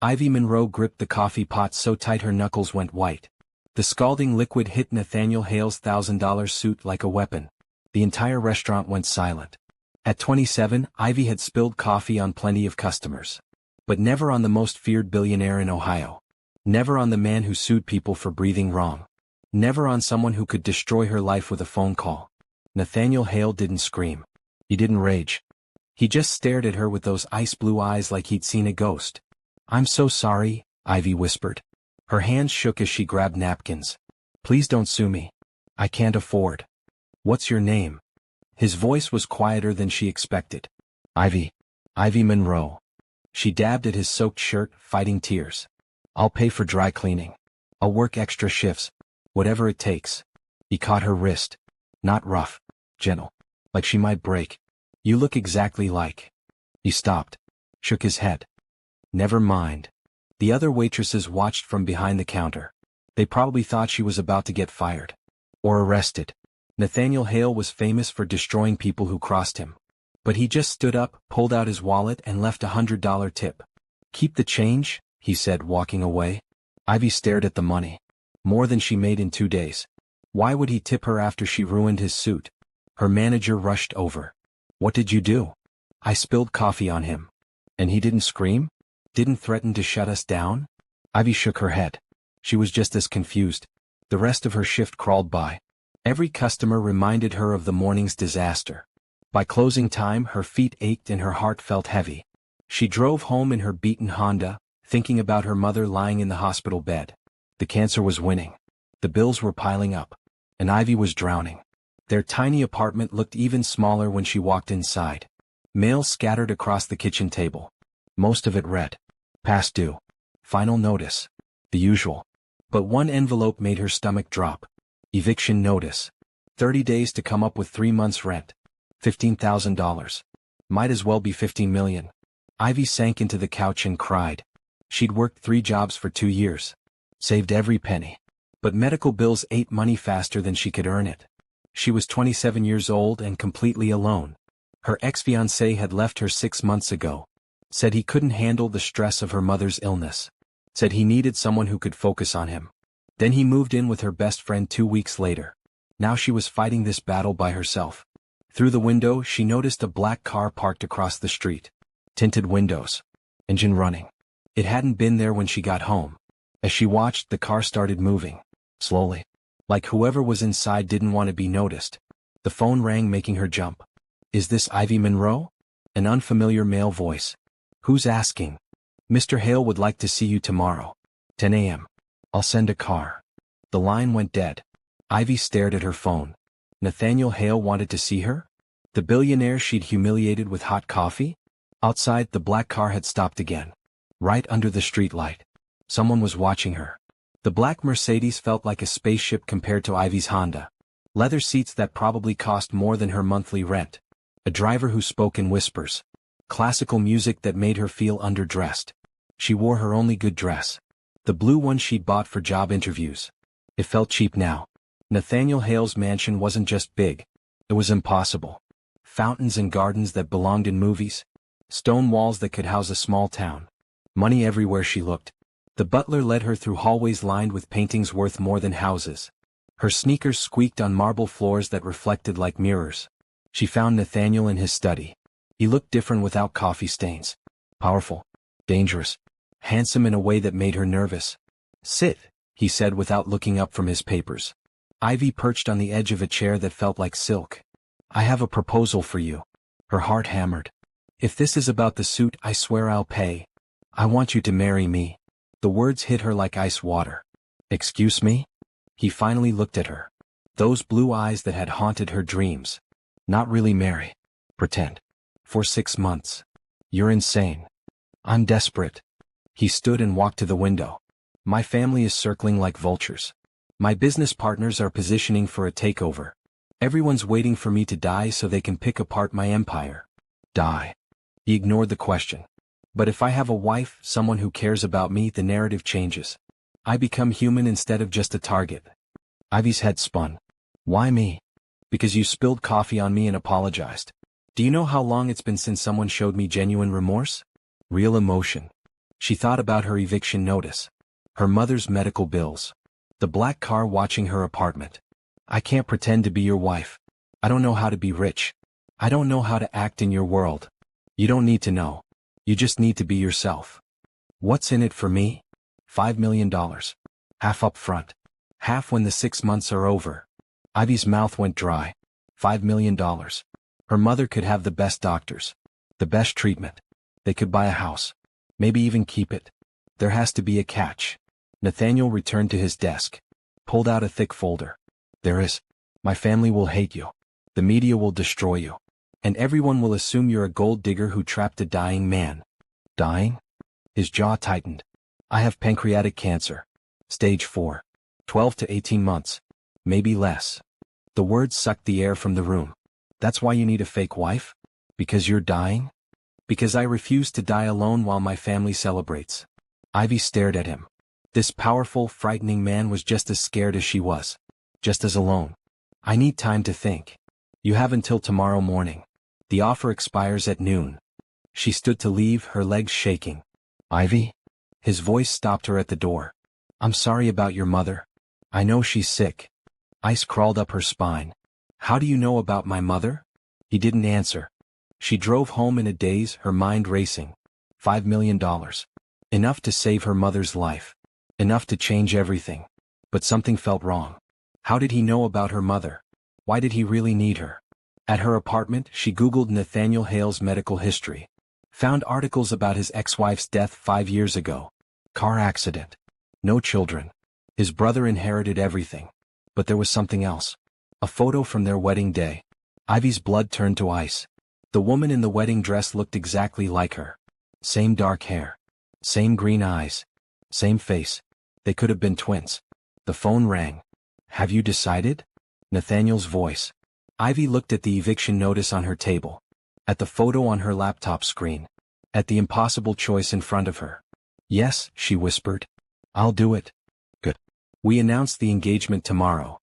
Ivy Monroe gripped the coffee pot so tight her knuckles went white. The scalding liquid hit Nathaniel Hale's $1,000 suit like a weapon. The entire restaurant went silent. At 27, Ivy had spilled coffee on plenty of customers. But never on the most feared billionaire in Ohio. Never on the man who sued people for breathing wrong. Never on someone who could destroy her life with a phone call. Nathaniel Hale didn't scream. He didn't rage. He just stared at her with those ice-blue eyes like he'd seen a ghost. "I'm so sorry," Ivy whispered. Her hands shook as she grabbed napkins. "Please don't sue me. I can't afford." "What's your name?" His voice was quieter than she expected. "Ivy. Ivy Monroe." She dabbed at his soaked shirt, fighting tears. "I'll pay for dry cleaning. I'll work extra shifts. Whatever it takes." He caught her wrist. Not rough. Gentle. Like she might break. "You look exactly like." He stopped. Shook his head. "Never mind." The other waitresses watched from behind the counter. They probably thought she was about to get fired. Or arrested. Nathaniel Hale was famous for destroying people who crossed him. But he just stood up, pulled out his wallet and left a $100 tip. "Keep the change," he said, walking away. Ivy stared at the money. More than she made in 2 days. Why would he tip her after she ruined his suit? Her manager rushed over. "What did you do?" "I spilled coffee on him." "And he didn't scream? Didn't threaten to shut us down?" Ivy shook her head. She was just as confused. The rest of her shift crawled by. Every customer reminded her of the morning's disaster. By closing time, her feet ached and her heart felt heavy. She drove home in her beaten Honda, thinking about her mother lying in the hospital bed. The cancer was winning. The bills were piling up. And Ivy was drowning. Their tiny apartment looked even smaller when she walked inside. Mail scattered across the kitchen table. Most of it read. Past due. Final notice. The usual. But one envelope made her stomach drop. Eviction notice. 30 days to come up with 3 months' rent. $15,000. Might as well be 15 million. Ivy sank into the couch and cried. She'd worked 3 jobs for 2 years. Saved every penny. But medical bills ate money faster than she could earn it. She was 27 years old and completely alone. Her ex-fiancé had left her 6 months ago. Said he couldn't handle the stress of her mother's illness. Said he needed someone who could focus on him. Then he moved in with her best friend 2 weeks later. Now she was fighting this battle by herself. Through the window, she noticed a black car parked across the street. Tinted windows. Engine running. It hadn't been there when she got home. As she watched, the car started moving. Slowly. Like whoever was inside didn't want to be noticed. The phone rang, making her jump. "Is this Ivy Monroe?" An unfamiliar male voice. "Who's asking?" "Mr. Hale would like to see you tomorrow. 10 a.m. I'll send a car." The line went dead. Ivy stared at her phone. Nathaniel Hale wanted to see her? The billionaire she'd humiliated with hot coffee? Outside, the black car had stopped again. Right under the streetlight. Someone was watching her. The black Mercedes felt like a spaceship compared to Ivy's Honda. Leather seats that probably cost more than her monthly rent. A driver who spoke in whispers. Classical music that made her feel underdressed. She wore her only good dress. The blue one she'd bought for job interviews. It felt cheap now. Nathaniel Hale's mansion wasn't just big. It was impossible. Fountains and gardens that belonged in movies. Stone walls that could house a small town. Money everywhere she looked. The butler led her through hallways lined with paintings worth more than houses. Her sneakers squeaked on marble floors that reflected like mirrors. She found Nathaniel in his study. He looked different without coffee stains. Powerful. Dangerous. Handsome in a way that made her nervous. "Sit," he said without looking up from his papers. Ivy perched on the edge of a chair that felt like silk. "I have a proposal for you." Her heart hammered. "If this is about the suit, I swear I'll pay. I want you to marry me." The words hit her like ice water. "Excuse me?" He finally looked at her. Those blue eyes that had haunted her dreams. "Not really marry. Pretend. For 6 months. You're insane." "I'm desperate." He stood and walked to the window. "My family is circling like vultures. My business partners are positioning for a takeover. Everyone's waiting for me to die so they can pick apart my empire." Die. He ignored the question. "But if I have a wife, someone who cares about me, the narrative changes. I become human instead of just a target." Ivy's head spun. "Why me?" "Because you spilled coffee on me and apologized. Do you know how long it's been since someone showed me genuine remorse? Real emotion." She thought about her eviction notice. Her mother's medical bills. The black car watching her apartment. I can't pretend to be your wife. I don't know how to be rich. I don't know how to act in your world. You don't need to know. You just need to be yourself. What's in it for me? $5 million. Half up front. Half when the 6 months are over. Ivy's mouth went dry. $5 million. Her mother could have the best doctors. The best treatment. They could buy a house. Maybe even keep it. There has to be a catch. Nathaniel returned to his desk. Pulled out a thick folder. There is. My family will hate you. The media will destroy you. And everyone will assume you're a gold digger who trapped a dying man. Dying? His jaw tightened. I have pancreatic cancer. Stage 4. 12 to 18 months. Maybe less. The words sucked the air from the room. That's why you need a fake wife? Because you're dying? Because I refuse to die alone while my family celebrates. Ivy stared at him. This powerful, frightening man was just as scared as she was. Just as alone. I need time to think. You have until tomorrow morning. The offer expires at noon. She stood to leave, her legs shaking. Ivy? His voice stopped her at the door. I'm sorry about your mother. I know she's sick. Ice crawled up her spine. How do you know about my mother? He didn't answer. She drove home in a daze, her mind racing. $5 million. Enough to save her mother's life. Enough to change everything. But something felt wrong. How did he know about her mother? Why did he really need her? At her apartment, she Googled Nathaniel Hale's medical history. Found articles about his ex-wife's death 5 years ago. Car accident. No children. His brother inherited everything. But there was something else. A photo from their wedding day. Ivy's blood turned to ice. The woman in the wedding dress looked exactly like her. Same dark hair. Same green eyes. Same face. They could have been twins. The phone rang. Have you decided? Nathaniel's voice. Ivy looked at the eviction notice on her table. At the photo on her laptop screen. At the impossible choice in front of her. Yes, she whispered. I'll do it. Good. We announce the engagement tomorrow.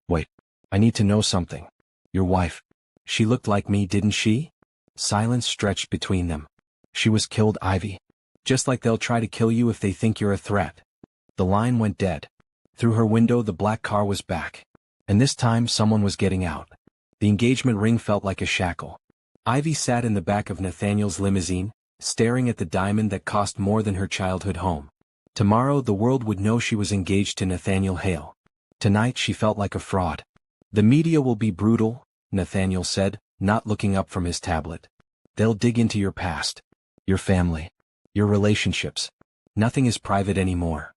Wait. I need to know something. Your wife. She looked like me, didn't she? Silence stretched between them. She was killed, Ivy. Just like they'll try to kill you if they think you're a threat. The line went dead. Through her window the black car was back. And this time someone was getting out. The engagement ring felt like a shackle. Ivy sat in the back of Nathaniel's limousine, staring at the diamond that cost more than her childhood home. Tomorrow the world would know she was engaged to Nathaniel Hale. Tonight she felt like a fraud. The media will be brutal, Nathaniel said, not looking up from his tablet. They'll dig into your past. Your family. Your relationships. Nothing is private anymore.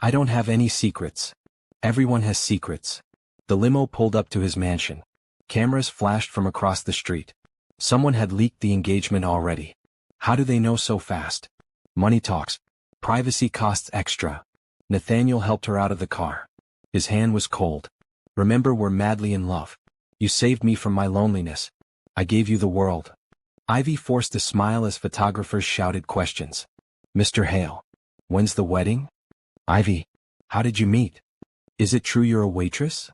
I don't have any secrets. Everyone has secrets. The limo pulled up to his mansion. Cameras flashed from across the street. Someone had leaked the engagement already. How do they know so fast? Money talks. Privacy costs extra. Nathaniel helped her out of the car. His hand was cold. Remember, we're madly in love. You saved me from my loneliness. I gave you the world. Ivy forced a smile as photographers shouted questions. Mr. Hale. When's the wedding? Ivy. How did you meet? Is it true you're a waitress?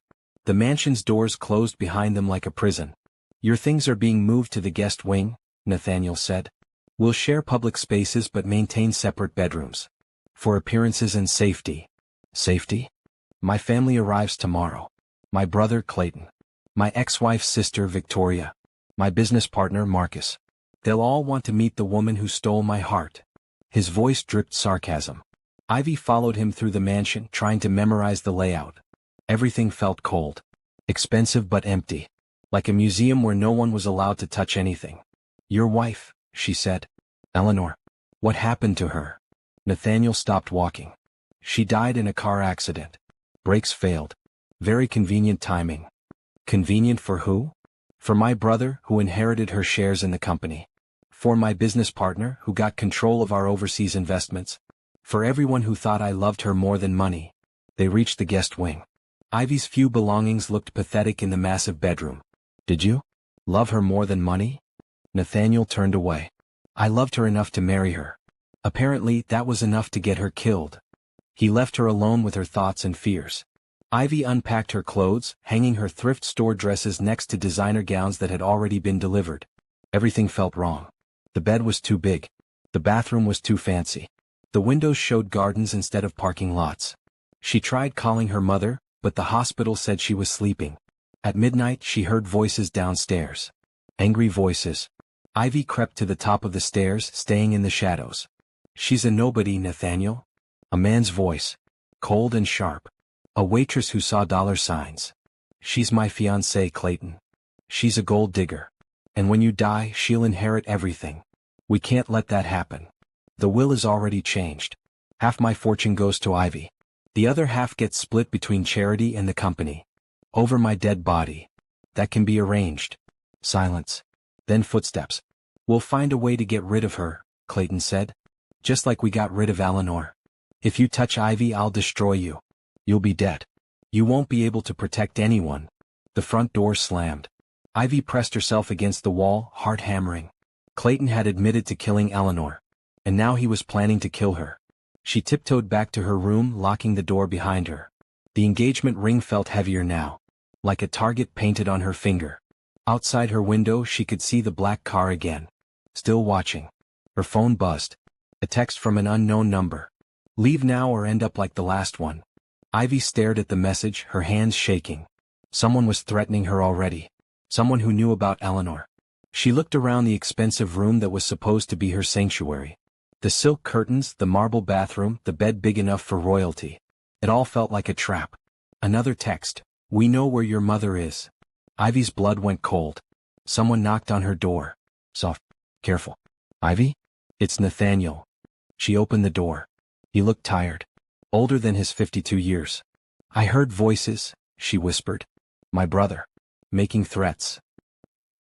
The mansion's doors closed behind them like a prison. Your things are being moved to the guest wing, Nathaniel said. We'll share public spaces but maintain separate bedrooms. For appearances and safety. Safety? My family arrives tomorrow. My brother Clayton. My ex-wife's sister Victoria. My business partner Marcus. They'll all want to meet the woman who stole my heart. His voice dripped sarcasm. Ivy followed him through the mansion, trying to memorize the layout. Everything felt cold. Expensive but empty. Like a museum where no one was allowed to touch anything. Your wife, she said. Eleanor. What happened to her? Nathaniel stopped walking. She died in a car accident. Brakes failed. Very convenient timing. Convenient for who? For my brother, who inherited her shares in the company. For my business partner, who got control of our overseas investments. For everyone who thought I loved her more than money. They reached the guest wing. Ivy's few belongings looked pathetic in the massive bedroom. Did you? Love her more than money? Nathaniel turned away. I loved her enough to marry her. Apparently, that was enough to get her killed. He left her alone with her thoughts and fears. Ivy unpacked her clothes, hanging her thrift store dresses next to designer gowns that had already been delivered. Everything felt wrong. The bed was too big. The bathroom was too fancy. The windows showed gardens instead of parking lots. She tried calling her mother, but the hospital said she was sleeping. At midnight she heard voices downstairs. Angry voices. Ivy crept to the top of the stairs, staying in the shadows. She's a nobody, Nathaniel. A man's voice. Cold and sharp. A waitress who saw dollar signs. She's my fiancée, Clayton. She's a gold digger. And when you die, she'll inherit everything. We can't let that happen. The will is already changed. Half my fortune goes to Ivy. The other half gets split between charity and the company. Over my dead body. That can be arranged. Silence. Then footsteps. We'll find a way to get rid of her, Clayton said. Just like we got rid of Eleanor. If you touch Ivy, I'll destroy you. You'll be dead. You won't be able to protect anyone. The front door slammed. Ivy pressed herself against the wall, heart hammering. Clayton had admitted to killing Eleanor. And now he was planning to kill her. She tiptoed back to her room, locking the door behind her. The engagement ring felt heavier now. Like a target painted on her finger. Outside her window she could see the black car again. Still watching. Her phone buzzed. A text from an unknown number. Leave now or end up like the last one. Ivy stared at the message, her hands shaking. Someone was threatening her already. Someone who knew about Eleanor. She looked around the expensive room that was supposed to be her sanctuary. The silk curtains, the marble bathroom, the bed big enough for royalty. It all felt like a trap. Another text. We know where your mother is. Ivy's blood went cold. Someone knocked on her door. Soft. Careful. Ivy? It's Nathaniel. She opened the door. He looked tired. Older than his 52 years. I heard voices, she whispered. My brother. Making threats.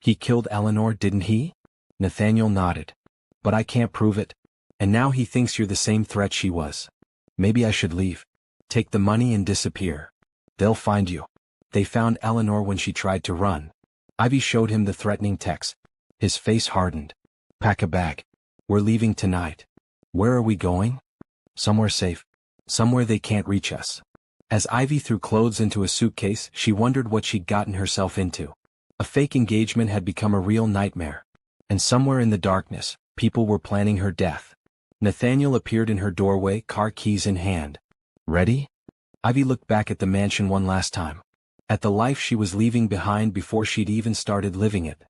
He killed Eleanor, didn't he? Nathaniel nodded. But I can't prove it. And now he thinks you're the same threat she was. Maybe I should leave. Take the money and disappear. They'll find you. They found Eleanor when she tried to run. Ivy showed him the threatening text. His face hardened. Pack a bag. We're leaving tonight. Where are we going? Somewhere safe. Somewhere they can't reach us. As Ivy threw clothes into a suitcase, she wondered what she'd gotten herself into. A fake engagement had become a real nightmare. And somewhere in the darkness, people were planning her death. Nathaniel appeared in her doorway, car keys in hand. Ready? Ivy looked back at the mansion one last time. At the life she was leaving behind before she'd even started living it.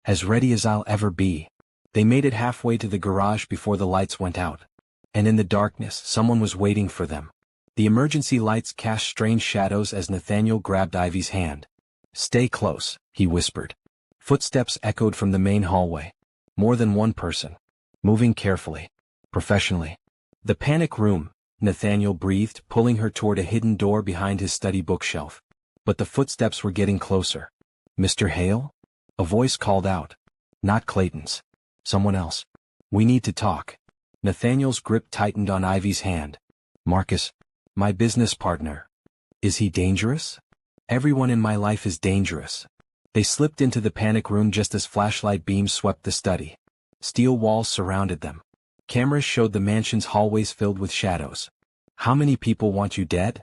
As ready as I'll ever be. They made it halfway to the garage before the lights went out. And in the darkness, someone was waiting for them. The emergency lights cast strange shadows as Nathaniel grabbed Ivy's hand. Stay close, he whispered. Footsteps echoed from the main hallway. More than one person. Moving carefully. Professionally. The panic room, Nathaniel breathed, pulling her toward a hidden door behind his study bookshelf. But the footsteps were getting closer. Mr. Hale? A voice called out. Not Clayton's. Someone else. We need to talk. Nathaniel's grip tightened on Ivy's hand. Marcus. My business partner. Is he dangerous? Everyone in my life is dangerous. They slipped into the panic room just as flashlight beams swept the study. Steel walls surrounded them. Cameras showed the mansion's hallways filled with shadows. How many people want you dead?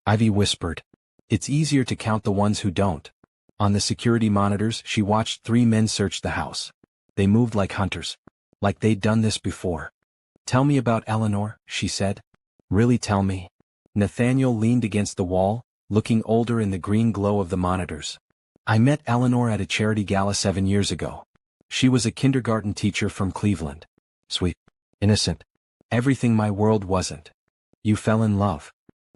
Ivy whispered. It's easier to count the ones who don't. On the security monitors, she watched 3 men search the house. They moved like hunters. Like they'd done this before. Tell me about Eleanor, she said. Really tell me. Nathaniel leaned against the wall, looking older in the green glow of the monitors. I met Eleanor at a charity gala 7 years ago. She was a kindergarten teacher from Cleveland. Sweet. Innocent. Everything my world wasn't. You fell in love.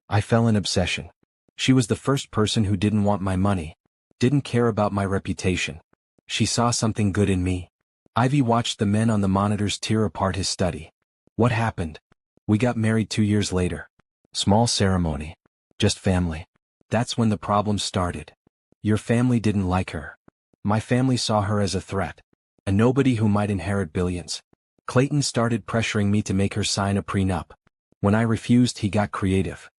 I fell in obsession. She was the first person who didn't want my money. Didn't care about my reputation. She saw something good in me. Ivy watched the men on the monitors tear apart his study. What happened? We got married 2 years later. Small ceremony. Just family. That's when the problems started. Your family didn't like her. My family saw her as a threat. A nobody who might inherit billions. Clayton started pressuring me to make her sign a prenup. When I refused, he got creative.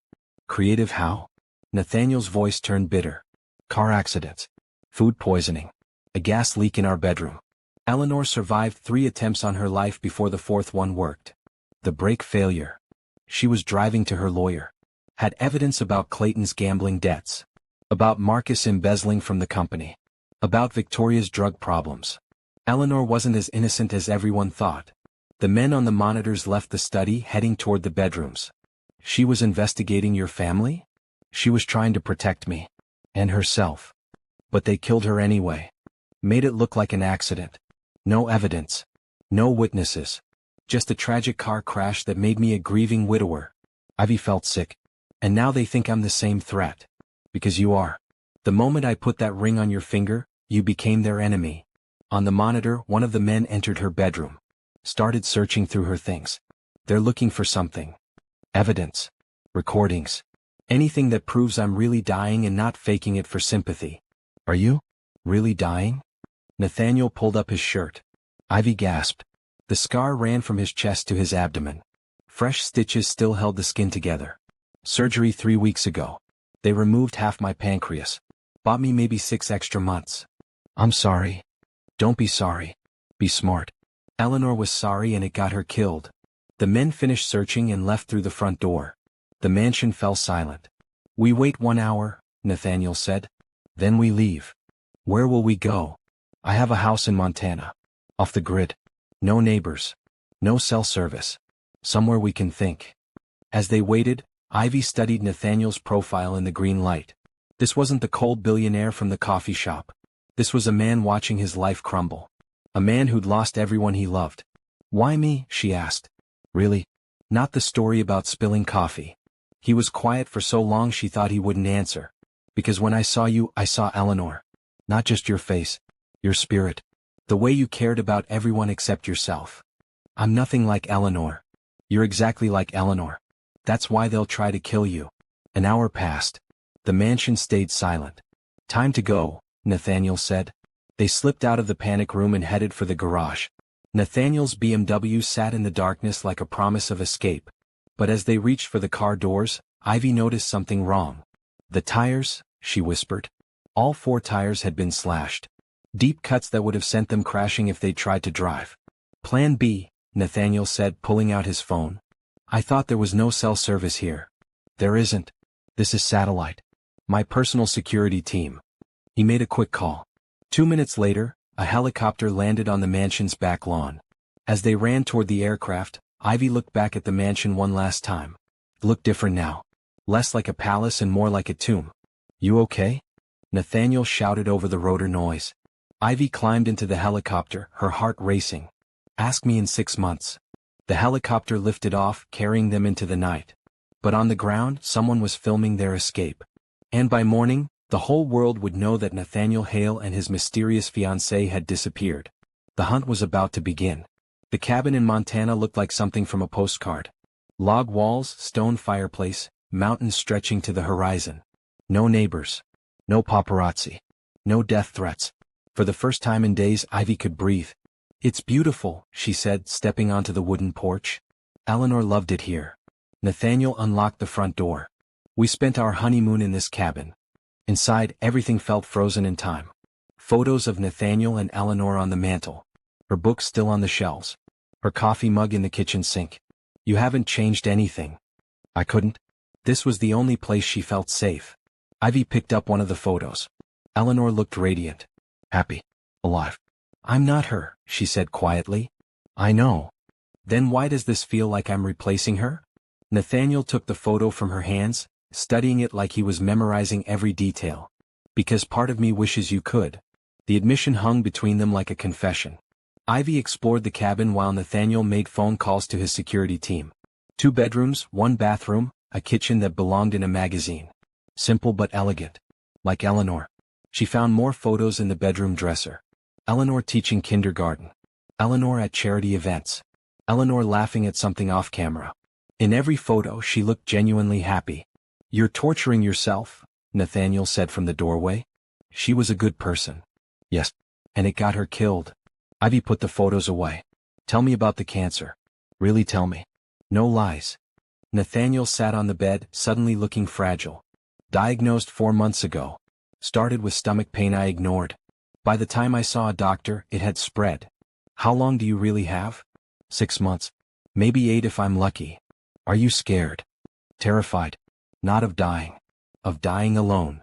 Creative how? Nathaniel's voice turned bitter. Car accidents. Food poisoning. A gas leak in our bedroom. Eleanor survived 3 attempts on her life before the 4th one worked. The brake failure. She was driving to her lawyer. Had evidence about Clayton's gambling debts. About Marcus embezzling from the company. About Victoria's drug problems. Eleanor wasn't as innocent as everyone thought. The men on the monitors left the study heading toward the bedrooms. She was investigating your family? She was trying to protect me. And herself. But they killed her anyway. Made it look like an accident. No evidence. No witnesses. Just a tragic car crash that made me a grieving widower. Ivy felt sick. And now they think I'm the same threat. Because you are. The moment I put that ring on your finger, you became their enemy. On the monitor, one of the men entered her bedroom. Started searching through her things. They're looking for something. Evidence. Recordings. Anything that proves I'm really dying and not faking it for sympathy. Are you? Really dying? Nathaniel pulled up his shirt. Ivy gasped. The scar ran from his chest to his abdomen. Fresh stitches still held the skin together. Surgery 3 weeks ago. They removed half my pancreas. Bought me maybe 6 extra months. I'm sorry. Don't be sorry. Be smart. Eleanor was sorry and it got her killed. The men finished searching and left through the front door. The mansion fell silent. We wait 1 hour, Nathaniel said. Then we leave. Where will we go? I have a house in Montana. Off the grid. No neighbors. No cell service. Somewhere we can think. As they waited, Ivy studied Nathaniel's profile in the green light. This wasn't the cold billionaire from the coffee shop. This was a man watching his life crumble. A man who'd lost everyone he loved. Why me? She asked. Really? Not the story about spilling coffee. He was quiet for so long she thought he wouldn't answer. Because when I saw you, I saw Eleanor. Not just your face. Your spirit. The way you cared about everyone except yourself. I'm nothing like Eleanor. You're exactly like Eleanor. That's why they'll try to kill you. An hour passed. The mansion stayed silent. Time to go, Nathaniel said. They slipped out of the panic room and headed for the garage. Nathaniel's BMW sat in the darkness like a promise of escape. But as they reached for the car doors, Ivy noticed something wrong. The tires, she whispered. All 4 tires had been slashed. Deep cuts that would have sent them crashing if they tried to drive. Plan B, Nathaniel said, pulling out his phone. I thought there was no cell service here. There isn't. This is satellite. My personal security team. He made a quick call. 2 minutes later, a helicopter landed on the mansion's back lawn. As they ran toward the aircraft, Ivy looked back at the mansion one last time. It looked different now. Less like a palace and more like a tomb. You okay? Nathaniel shouted over the rotor noise. Ivy climbed into the helicopter, her heart racing. Ask me in 6 months. The helicopter lifted off, carrying them into the night. But on the ground, someone was filming their escape. And by morning, the whole world would know that Nathaniel Hale and his mysterious fiancée had disappeared. The hunt was about to begin. The cabin in Montana looked like something from a postcard. Log walls, stone fireplace, mountains stretching to the horizon. No neighbors. No paparazzi. No death threats. For the first time in days, Ivy could breathe. It's beautiful, she said, stepping onto the wooden porch. Eleanor loved it here. Nathaniel unlocked the front door. We spent our honeymoon in this cabin. Inside, everything felt frozen in time. Photos of Nathaniel and Eleanor on the mantel. Her books still on the shelves. Her coffee mug in the kitchen sink. You haven't changed anything. I couldn't. This was the only place she felt safe. Ivy picked up one of the photos. Eleanor looked radiant. Happy. Alive. I'm not her, she said quietly. I know. Then why does this feel like I'm replacing her? Nathaniel took the photo from her hands, studying it like he was memorizing every detail. Because part of me wishes you could. The admission hung between them like a confession. Ivy explored the cabin while Nathaniel made phone calls to his security team. 2 bedrooms, 1 bathroom, a kitchen that belonged in a magazine. Simple but elegant. Like Eleanor. She found more photos in the bedroom dresser. Eleanor teaching kindergarten. Eleanor at charity events. Eleanor laughing at something off camera. In every photo she looked genuinely happy. You're torturing yourself, Nathaniel said from the doorway. She was a good person. Yes. And it got her killed. Ivy put the photos away. Tell me about the cancer. Really tell me. No lies. Nathaniel sat on the bed, suddenly looking fragile. Diagnosed 4 months ago. Started with stomach pain I ignored. By the time I saw a doctor, it had spread. How long do you really have? 6 months. Maybe 8 if I'm lucky. Are you scared? Terrified. Not of dying. Of dying alone.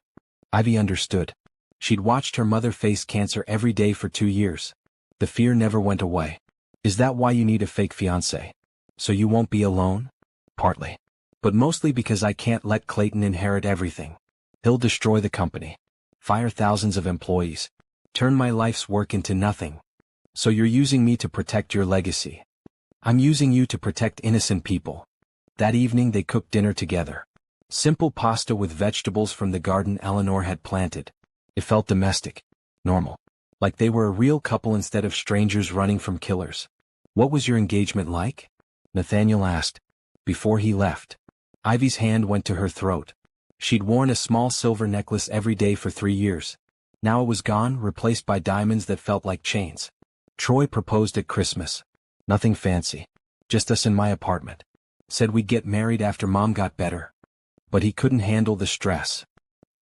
Ivy understood. She'd watched her mother face cancer every day for 2 years. The fear never went away. Is that why you need a fake fiancé? So you won't be alone? Partly. But mostly because I can't let Clayton inherit everything. He'll destroy the company. Fire thousands of employees. Turn my life's work into nothing. So you're using me to protect your legacy. I'm using you to protect innocent people. That evening they cooked dinner together. Simple pasta with vegetables from the garden Eleanor had planted. It felt domestic. Normal. Like they were a real couple instead of strangers running from killers. What was your engagement like? Nathaniel asked. Before he left. Ivy's hand went to her throat. She'd worn a small silver necklace every day for 3 years. Now it was gone, replaced by diamonds that felt like chains. Troy proposed at Christmas. Nothing fancy. Just us in my apartment. Said we'd get married after Mom got better. But he couldn't handle the stress.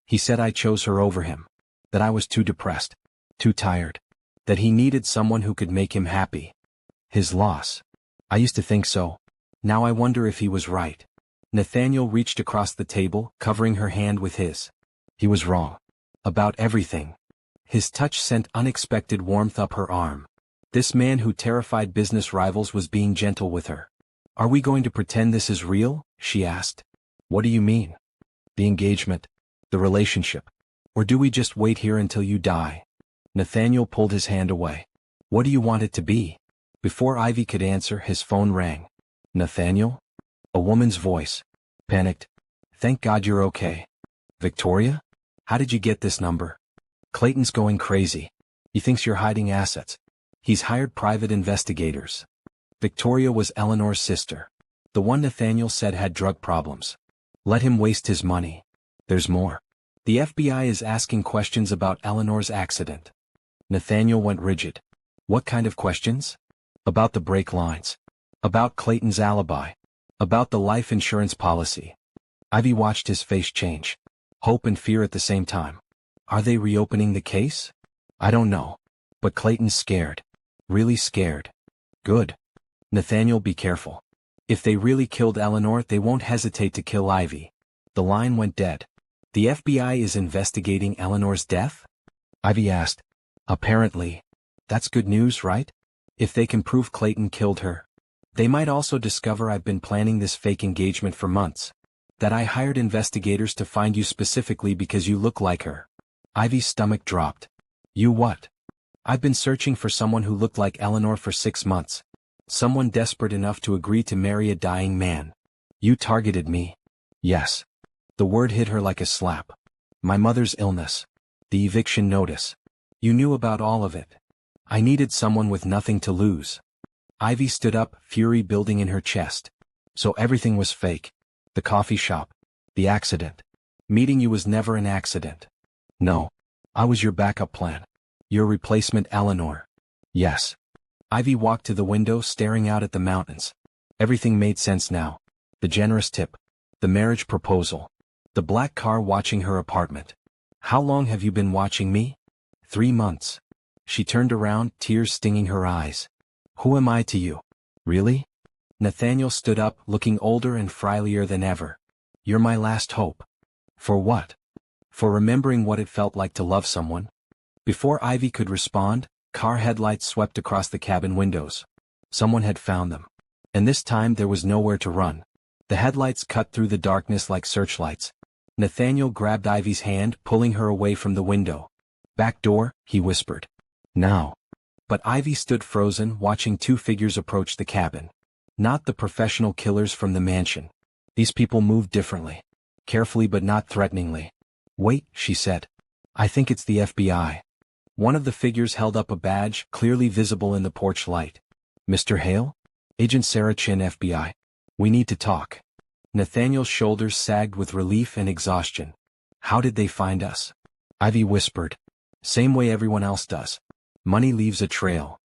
He said I chose her over him. That I was too depressed. Too tired. That he needed someone who could make him happy. His loss. I used to think so. Now I wonder if he was right. Nathaniel reached across the table, covering her hand with his. He was wrong. About everything. His touch sent unexpected warmth up her arm. This man who terrified business rivals was being gentle with her. Are we going to pretend this is real? She asked. What do you mean? The engagement. The relationship. Or do we just wait here until you die? Nathaniel pulled his hand away. What do you want it to be? Before Ivy could answer, his phone rang. Nathaniel? A woman's voice. Panicked. Thank God you're okay. Victoria? How did you get this number? Clayton's going crazy. He thinks you're hiding assets. He's hired private investigators. Victoria was Eleanor's sister. The one Nathaniel said had drug problems. Let him waste his money. There's more. The FBI is asking questions about Eleanor's accident. Nathaniel went rigid. What kind of questions? About the brake lines. About Clayton's alibi. About the life insurance policy. Ivy watched his face change. Hope and fear at the same time. Are they reopening the case? I don't know. But Clayton's scared. Really scared. Good. Nathaniel, be careful. If they really killed Eleanor, they won't hesitate to kill Ivy. The line went dead. The FBI is investigating Eleanor's death? Ivy asked. Apparently. That's good news, right? If they can prove Clayton killed her. They might also discover I've been planning this fake engagement for months. That I hired investigators to find you specifically because you look like her. Ivy's stomach dropped. You what? I've been searching for someone who looked like Eleanor for 6 months. Someone desperate enough to agree to marry a dying man. You targeted me. Yes. The word hit her like a slap. My mother's illness. The eviction notice. You knew about all of it. I needed someone with nothing to lose. Ivy stood up, fury building in her chest. So everything was fake. The coffee shop. The accident. Meeting you was never an accident. No. I was your backup plan. Your replacement, Eleanor. Yes. Ivy walked to the window, staring out at the mountains. Everything made sense now. The generous tip. The marriage proposal. The black car watching her apartment. How long have you been watching me? 3 months. She turned around, tears stinging her eyes. Who am I to you? Really? Nathaniel stood up, looking older and frilier than ever. You're my last hope. For what? For remembering what it felt like to love someone. Before Ivy could respond, car headlights swept across the cabin windows. Someone had found them. And this time there was nowhere to run. The headlights cut through the darkness like searchlights. Nathaniel grabbed Ivy's hand, pulling her away from the window. Back door, he whispered. Now. But Ivy stood frozen, watching 2 figures approach the cabin. Not the professional killers from the mansion. These people moved differently. Carefully but not threateningly. Wait, she said. I think it's the FBI. One of the figures held up a badge, clearly visible in the porch light. Mr. Hale? Agent Sarah Chin, FBI. We need to talk. Nathaniel's shoulders sagged with relief and exhaustion. How did they find us? Ivy whispered. Same way everyone else does. Money leaves a trail.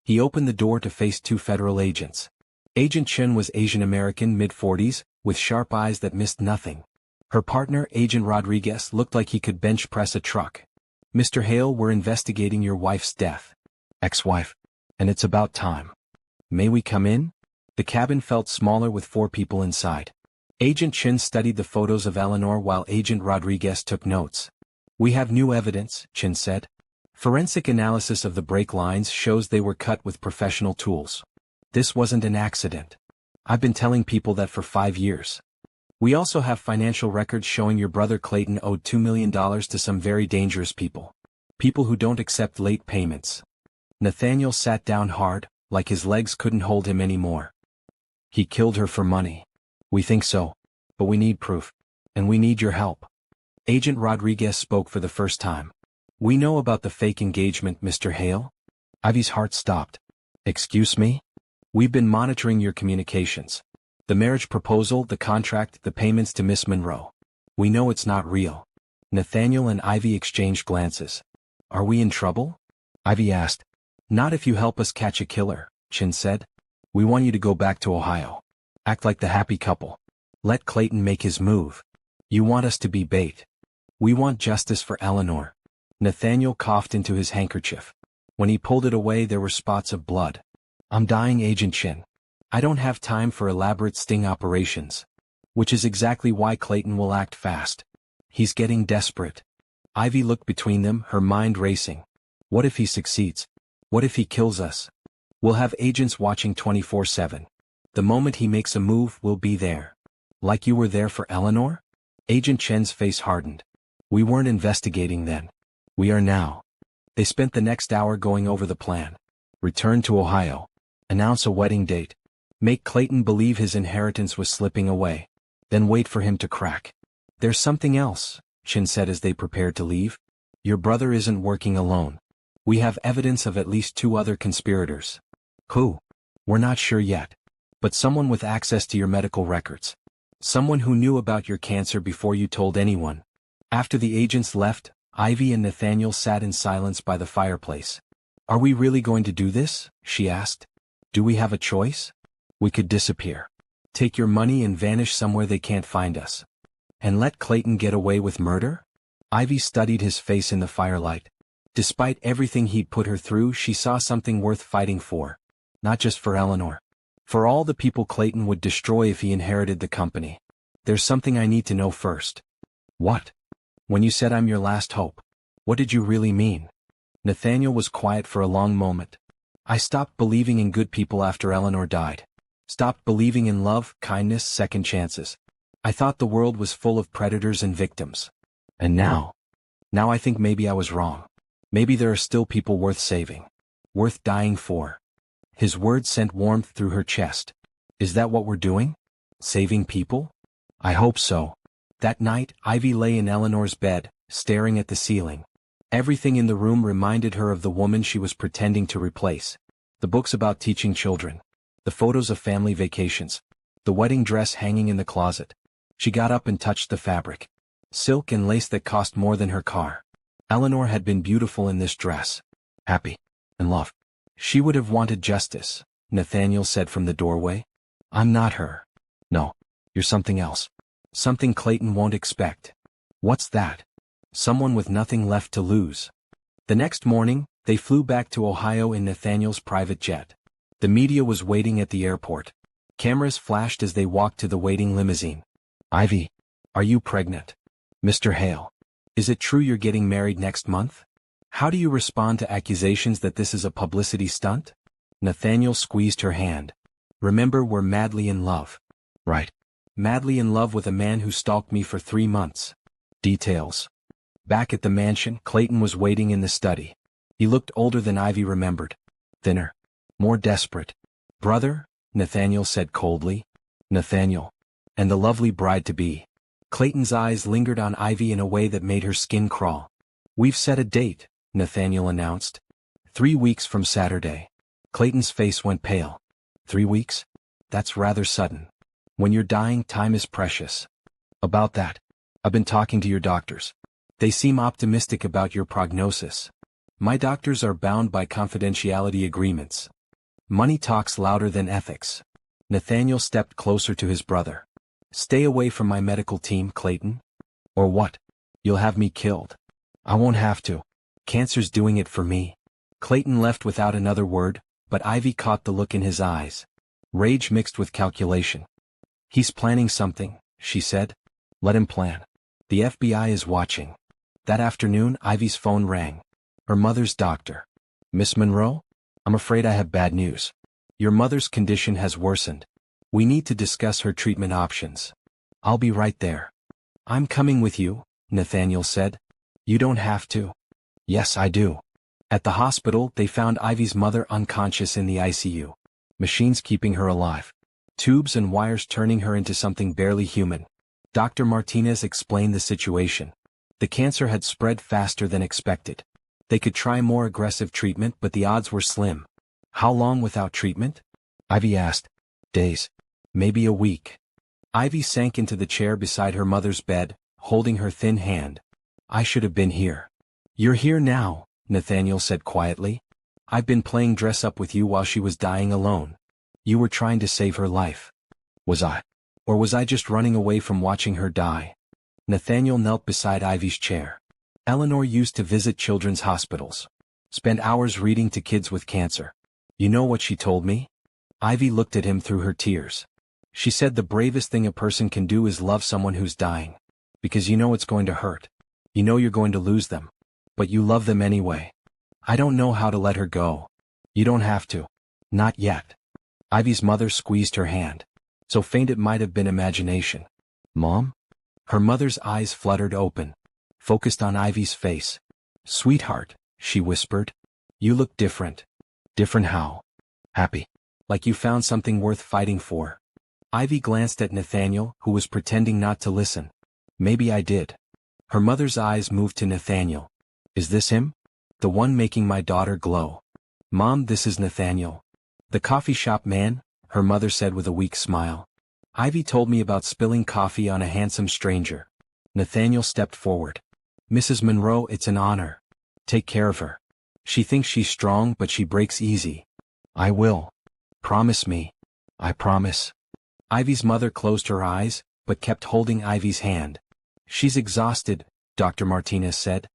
He opened the door to face 2 federal agents. Agent Chin was Asian American, mid-40s, with sharp eyes that missed nothing. Her partner, Agent Rodriguez, looked like he could bench press a truck. Mr. Hale, we're investigating your wife's death. Ex-wife. And it's about time. May we come in? The cabin felt smaller with 4 people inside. Agent Chin studied the photos of Eleanor while Agent Rodriguez took notes. We have new evidence, Chin said. Forensic analysis of the brake lines shows they were cut with professional tools. This wasn't an accident. I've been telling people that for 5 years. We also have financial records showing your brother Clayton owed $2 million to some very dangerous people. People who don't accept late payments. Nathaniel sat down hard, like his legs couldn't hold him anymore. He killed her for money. We think so. But we need proof. And we need your help. Agent Rodriguez spoke for the first time. We know about the fake engagement, Mr. Hale. Ivy's heart stopped. Excuse me? We've been monitoring your communications. The marriage proposal, the contract, the payments to Miss Monroe. We know it's not real. Nathaniel and Ivy exchanged glances. Are we in trouble? Ivy asked. Not if you help us catch a killer, Chin said. We want you to go back to Ohio. Act like the happy couple. Let Clayton make his move. You want us to be bait. We want justice for Eleanor. Nathaniel coughed into his handkerchief. When he pulled it away there were spots of blood. I'm dying, Agent Chin. I don't have time for elaborate sting operations. Which is exactly why Clayton will act fast. He's getting desperate. Ivy looked between them, her mind racing. What if he succeeds? What if he kills us? We'll have agents watching 24/7. The moment he makes a move, we'll be there. Like you were there for Eleanor? Agent Chen's face hardened. We weren't investigating then. We are now. They spent the next hour going over the plan. Return to Ohio. Announce a wedding date. Make Clayton believe his inheritance was slipping away. Then wait for him to crack. There's something else, Chin said as they prepared to leave. Your brother isn't working alone. We have evidence of at least 2 other conspirators. Who? We're not sure yet. But someone with access to your medical records. Someone who knew about your cancer before you told anyone. After the agents left, Ivy and Nathaniel sat in silence by the fireplace. Are we really going to do this? She asked. Do we have a choice? We could disappear. Take your money and vanish somewhere they can't find us. And let Clayton get away with murder? Ivy studied his face in the firelight. Despite everything he'd put her through, she saw something worth fighting for. Not just for Eleanor. For all the people Clayton would destroy if he inherited the company. There's something I need to know first. What? When you said I'm your last hope, what did you really mean? Nathaniel was quiet for a long moment. I stopped believing in good people after Eleanor died. Stopped believing in love, kindness, second chances. I thought the world was full of predators and victims. And now I think maybe I was wrong. Maybe there are still people worth saving. Worth dying for. His words sent warmth through her chest. Is that what we're doing? Saving people? I hope so. That night, Ivy lay in Eleanor's bed, staring at the ceiling. Everything in the room reminded her of the woman she was pretending to replace. The books about teaching children. The photos of family vacations. The wedding dress hanging in the closet. She got up and touched the fabric. Silk and lace that cost more than her car. Eleanor had been beautiful in this dress. Happy. And loved. She would have wanted justice, Nathaniel said from the doorway. I'm not her. No. You're something else. Something Clayton won't expect. What's that? Someone with nothing left to lose. The next morning, they flew back to Ohio in Nathaniel's private jet. The media was waiting at the airport. Cameras flashed as they walked to the waiting limousine. Ivy, are you pregnant? Mr. Hale, is it true you're getting married next month? How do you respond to accusations that this is a publicity stunt? Nathaniel squeezed her hand. Remember, we're madly in love. Right. Madly in love with a man who stalked me for 3 months. Details. Back at the mansion, Clayton was waiting in the study. He looked older than Ivy remembered. Thinner. More desperate. Brother? Nathaniel said coldly. Nathaniel. And the lovely bride-to-be. Clayton's eyes lingered on Ivy in a way that made her skin crawl. We've set a date, Nathaniel announced. 3 weeks from Saturday. Clayton's face went pale. 3 weeks? That's rather sudden. When you're dying, time is precious. About that. I've been talking to your doctors. They seem optimistic about your prognosis. My doctors are bound by confidentiality agreements. Money talks louder than ethics. Nathaniel stepped closer to his brother. Stay away from my medical team, Clayton. Or what? You'll have me killed. I won't have to. Cancer's doing it for me. Clayton left without another word, but Ivy caught the look in his eyes. Rage mixed with calculation. He's planning something, she said. Let him plan. The FBI is watching. That afternoon, Ivy's phone rang. Her mother's doctor. Miss Monroe? I'm afraid I have bad news. Your mother's condition has worsened. We need to discuss her treatment options. I'll be right there. I'm coming with you, Nathaniel said. You don't have to. Yes, I do. At the hospital, they found Ivy's mother unconscious in the ICU. Machines keeping her alive. Tubes and wires turning her into something barely human. Dr. Martinez explained the situation. The cancer had spread faster than expected. They could try more aggressive treatment, but the odds were slim. How long without treatment? Ivy asked. Days. Maybe a week. Ivy sank into the chair beside her mother's bed, holding her thin hand. I should have been here. You're here now, Nathaniel said quietly. I've been playing dress-up with you while she was dying alone. You were trying to save her life. Was I? Or was I just running away from watching her die? Nathaniel knelt beside Ivy's chair. Eleanor used to visit children's hospitals. Spend hours reading to kids with cancer. You know what she told me? Ivy looked at him through her tears. She said the bravest thing a person can do is love someone who's dying. Because you know it's going to hurt. You know you're going to lose them. But you love them anyway. I don't know how to let her go. You don't have to. Not yet. Ivy's mother squeezed her hand. So faint it might have been imagination. Mom? Her mother's eyes fluttered open, focused on Ivy's face. Sweetheart, she whispered. You look different. Different how? Happy. Like you found something worth fighting for. Ivy glanced at Nathaniel, who was pretending not to listen. Maybe I did. Her mother's eyes moved to Nathaniel. Is this him? The one making my daughter glow. Mom, this is Nathaniel. The coffee shop man, her mother said with a weak smile. Ivy told me about spilling coffee on a handsome stranger. Nathaniel stepped forward. Mrs. Monroe, it's an honor. Take care of her. She thinks she's strong, but she breaks easy. I will. Promise me. I promise. Ivy's mother closed her eyes, but kept holding Ivy's hand. She's exhausted, Dr. Martinez said.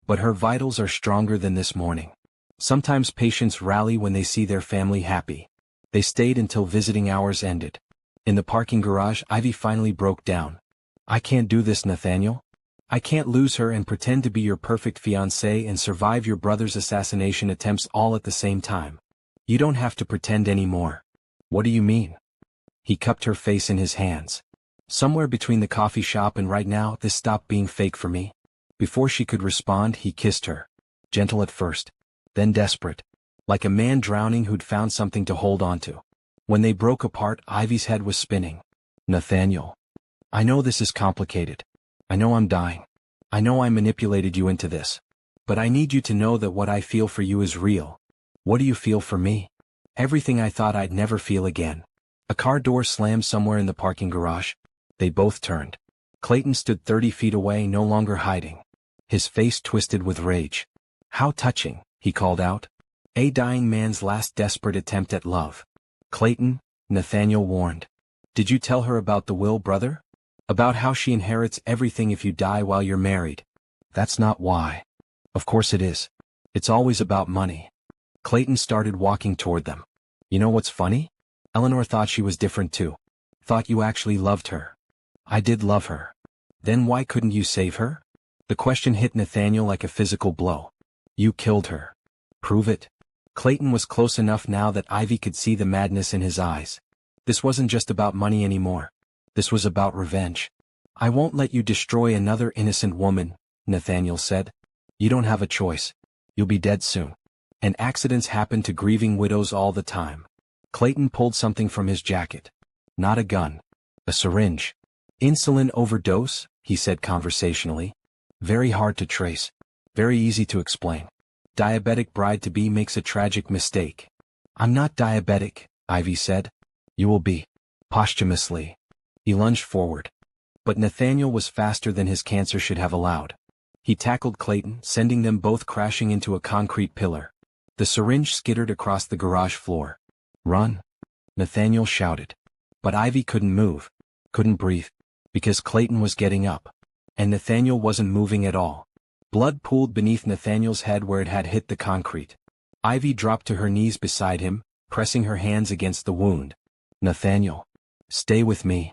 But her vitals are stronger than this morning. Sometimes patients rally when they see their family happy. They stayed until visiting hours ended. In the parking garage, Ivy finally broke down. I can't do this, Nathaniel. I can't lose her and pretend to be your perfect fiancé and survive your brother's assassination attempts all at the same time. You don't have to pretend anymore. What do you mean? He cupped her face in his hands. Somewhere between the coffee shop and right now, this stopped being fake for me. Before she could respond, he kissed her. Gentle at first, then desperate. Like a man drowning who'd found something to hold on to. When they broke apart, Ivy's head was spinning. Nathaniel. I know this is complicated. I know I'm dying. I know I manipulated you into this. But I need you to know that what I feel for you is real. What do you feel for me? Everything I thought I'd never feel again. A car door slammed somewhere in the parking garage. They both turned. Clayton stood 30 feet away, no longer hiding. His face twisted with rage. How touching, he called out. A dying man's last desperate attempt at love. Clayton, Nathaniel warned. Did you tell her about the will, brother? About how she inherits everything if you die while you're married? That's not why. Of course it is. It's always about money. Clayton started walking toward them. You know what's funny? Eleanor thought she was different too. Thought you actually loved her. I did love her. Then why couldn't you save her? The question hit Nathaniel like a physical blow. You killed her. Prove it. Clayton was close enough now that Ivy could see the madness in his eyes. This wasn't just about money anymore. This was about revenge. I won't let you destroy another innocent woman, Nathaniel said. You don't have a choice. You'll be dead soon. And accidents happen to grieving widows all the time. Clayton pulled something from his jacket. Not a gun. A syringe. Insulin overdose, he said conversationally. Very hard to trace. Very easy to explain. Diabetic bride-to-be makes a tragic mistake. I'm not diabetic, Ivy said. You will be. Posthumously. He lunged forward. But Nathaniel was faster than his cancer should have allowed. He tackled Clayton, sending them both crashing into a concrete pillar. The syringe skittered across the garage floor. Run! Nathaniel shouted. But Ivy couldn't move. Couldn't breathe. Because Clayton was getting up. And Nathaniel wasn't moving at all. Blood pooled beneath Nathaniel's head where it had hit the concrete. Ivy dropped to her knees beside him, pressing her hands against the wound. Nathaniel. Stay with me.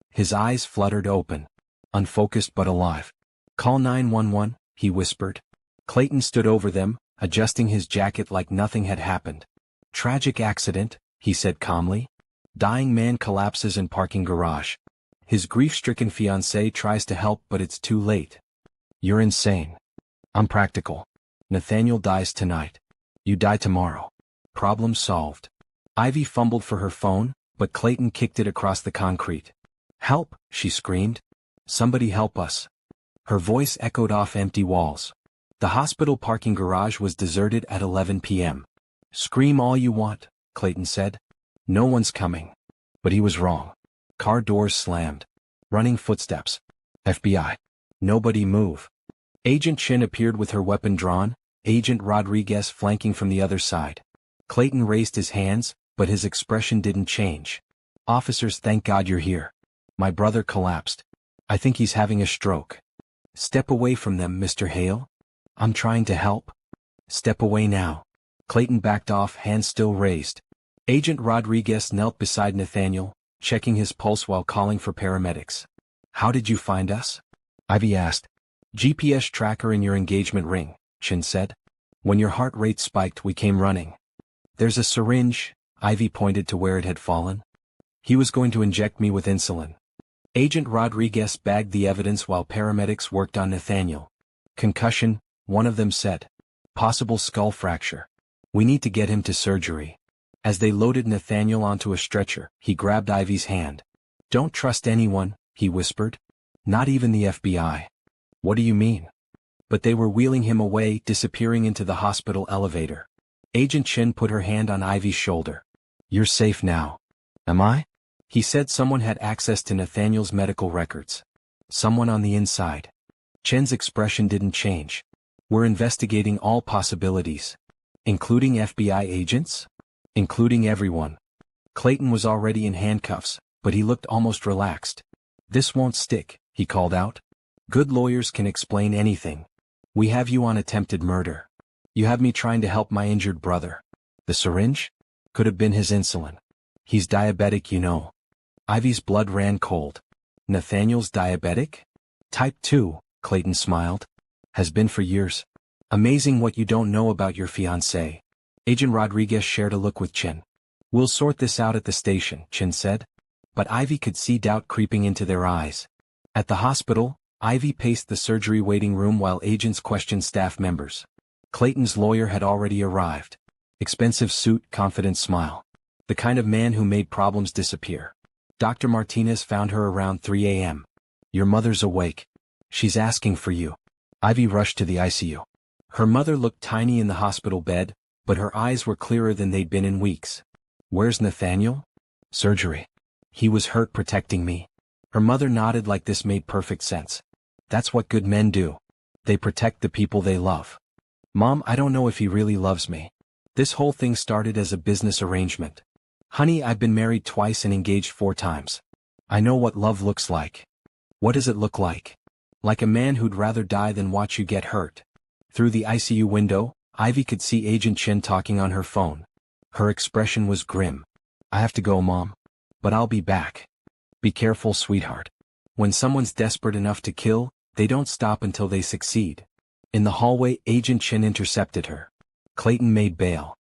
His eyes fluttered open. Unfocused but alive. Call 911, he whispered. Clayton stood over them, adjusting his jacket like nothing had happened. Tragic accident, he said calmly. Dying man collapses in parking garage. His grief-stricken fiancée tries to help but it's too late. You're insane. I'm practical. Nathaniel dies tonight. You die tomorrow. Problem solved. Ivy fumbled for her phone, but Clayton kicked it across the concrete. Help, she screamed. Somebody help us. Her voice echoed off empty walls. The hospital parking garage was deserted at 11 p.m. Scream all you want, Clayton said. No one's coming. But he was wrong. Car doors slammed. Running footsteps. FBI. Nobody move. Agent Chin appeared with her weapon drawn, Agent Rodriguez flanking from the other side. Clayton raised his hands, but his expression didn't change. Officers, thank God you're here. My brother collapsed. I think he's having a stroke. Step away from them, Mr. Hale. I'm trying to help. Step away now. Clayton backed off, hands still raised. Agent Rodriguez knelt beside Nathaniel, checking his pulse while calling for paramedics. How did you find us? Ivy asked. GPS tracker in your engagement ring, Chin said. When your heart rate spiked, we came running. There's a syringe, Ivy pointed to where it had fallen. He was going to inject me with insulin. Agent Rodriguez bagged the evidence while paramedics worked on Nathaniel. Concussion, one of them said. Possible skull fracture. We need to get him to surgery. As they loaded Nathaniel onto a stretcher, he grabbed Ivy's hand. Don't trust anyone, he whispered. Not even the FBI. What do you mean? But they were wheeling him away, disappearing into the hospital elevator. Agent Chin put her hand on Ivy's shoulder. You're safe now. Am I? He said someone had access to Nathaniel's medical records. Someone on the inside. Chin's expression didn't change. We're investigating all possibilities. Including FBI agents? Including everyone. Clayton was already in handcuffs, but he looked almost relaxed. This won't stick, he called out. Good lawyers can explain anything. We have you on attempted murder. You have me trying to help my injured brother. The syringe? Could have been his insulin. He's diabetic, you know. Ivy's blood ran cold. Nathaniel's diabetic? Type 2, Clayton smiled. Has been for years. Amazing what you don't know about your fiancé. Agent Rodriguez shared a look with Chin. We'll sort this out at the station, Chin said. But Ivy could see doubt creeping into their eyes. At the hospital, Ivy paced the surgery waiting room while agents questioned staff members. Clayton's lawyer had already arrived. Expensive suit, confident smile. The kind of man who made problems disappear. Dr. Martinez found her around 3 a.m. Your mother's awake. She's asking for you. Ivy rushed to the ICU. Her mother looked tiny in the hospital bed, but her eyes were clearer than they'd been in weeks. Where's Nathaniel? Surgery. He was hurt protecting me. Her mother nodded like this made perfect sense. That's what good men do. They protect the people they love. Mom, I don't know if he really loves me. This whole thing started as a business arrangement. Honey, I've been married twice and engaged 4 times. I know what love looks like. What does it look like? Like a man who'd rather die than watch you get hurt. Through the ICU window, Ivy could see Agent Chin talking on her phone. Her expression was grim. I have to go, Mom. But I'll be back. Be careful, sweetheart. When someone's desperate enough to kill, they don't stop until they succeed. In the hallway, Agent Chin intercepted her. Clayton made bail.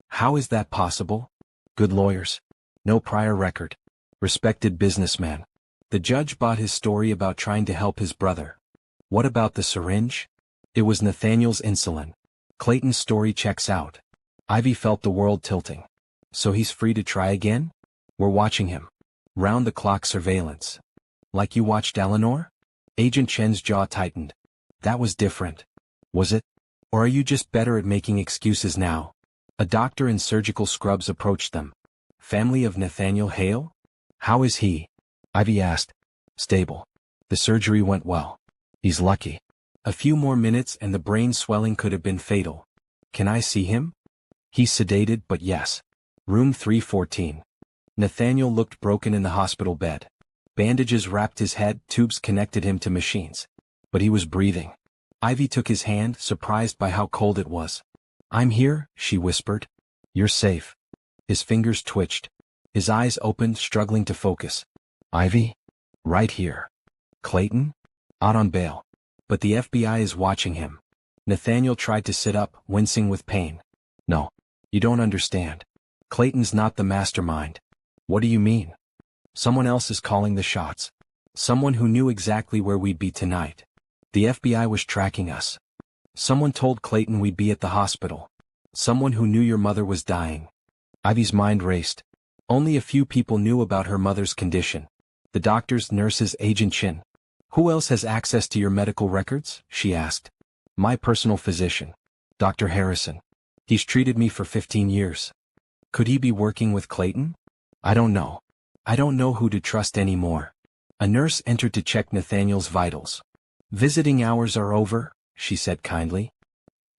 How is that possible? Good lawyers. No prior record. Respected businessman. The judge bought his story about trying to help his brother. What about the syringe? It was Nathaniel's insulin. Clayton's story checks out. Ivy felt the world tilting. So he's free to try again? We're watching him. Round-the-clock surveillance. Like you watched Eleanor? Agent Chen's jaw tightened. That was different. Was it? Or are you just better at making excuses now? A doctor in surgical scrubs approached them. Family of Nathaniel Hale? How is he? Ivy asked. Stable. The surgery went well. He's lucky. A few more minutes and the brain swelling could have been fatal. Can I see him? He's sedated, but yes. Room 314. Nathaniel looked broken in the hospital bed. Bandages wrapped his head, tubes connected him to machines. But he was breathing. Ivy took his hand, surprised by how cold it was. I'm here, she whispered. You're safe. His fingers twitched. His eyes opened, struggling to focus. Ivy? Right here. Clayton? Out on bail. But the FBI is watching him. Nathaniel tried to sit up, wincing with pain. No. You don't understand. Clayton's not the mastermind. What do you mean? Someone else is calling the shots. Someone who knew exactly where we'd be tonight. The FBI was tracking us. Someone told Clayton we'd be at the hospital. Someone who knew your mother was dying. Ivy's mind raced. Only a few people knew about her mother's condition. The doctors, nurses, Agent Chin. Who else has access to your medical records? She asked. My personal physician. Dr. Harrison. He's treated me for 15 years. Could he be working with Clayton? I don't know. I don't know who to trust anymore. A nurse entered to check Nathaniel's vitals. Visiting hours are over, she said kindly.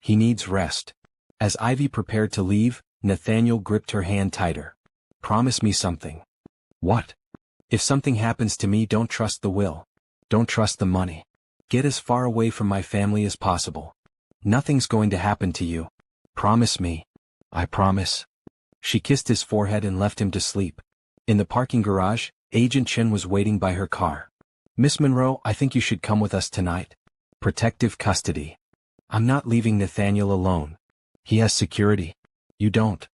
He needs rest. As Ivy prepared to leave, Nathaniel gripped her hand tighter. Promise me something. What? If something happens to me, don't trust the will. Don't trust the money. Get as far away from my family as possible. Nothing's going to happen to you. Promise me. I promise. She kissed his forehead and left him to sleep. In the parking garage, Agent Chen was waiting by her car. Miss Monroe, I think you should come with us tonight. Protective custody. I'm not leaving Nathaniel alone. He has security. You don't.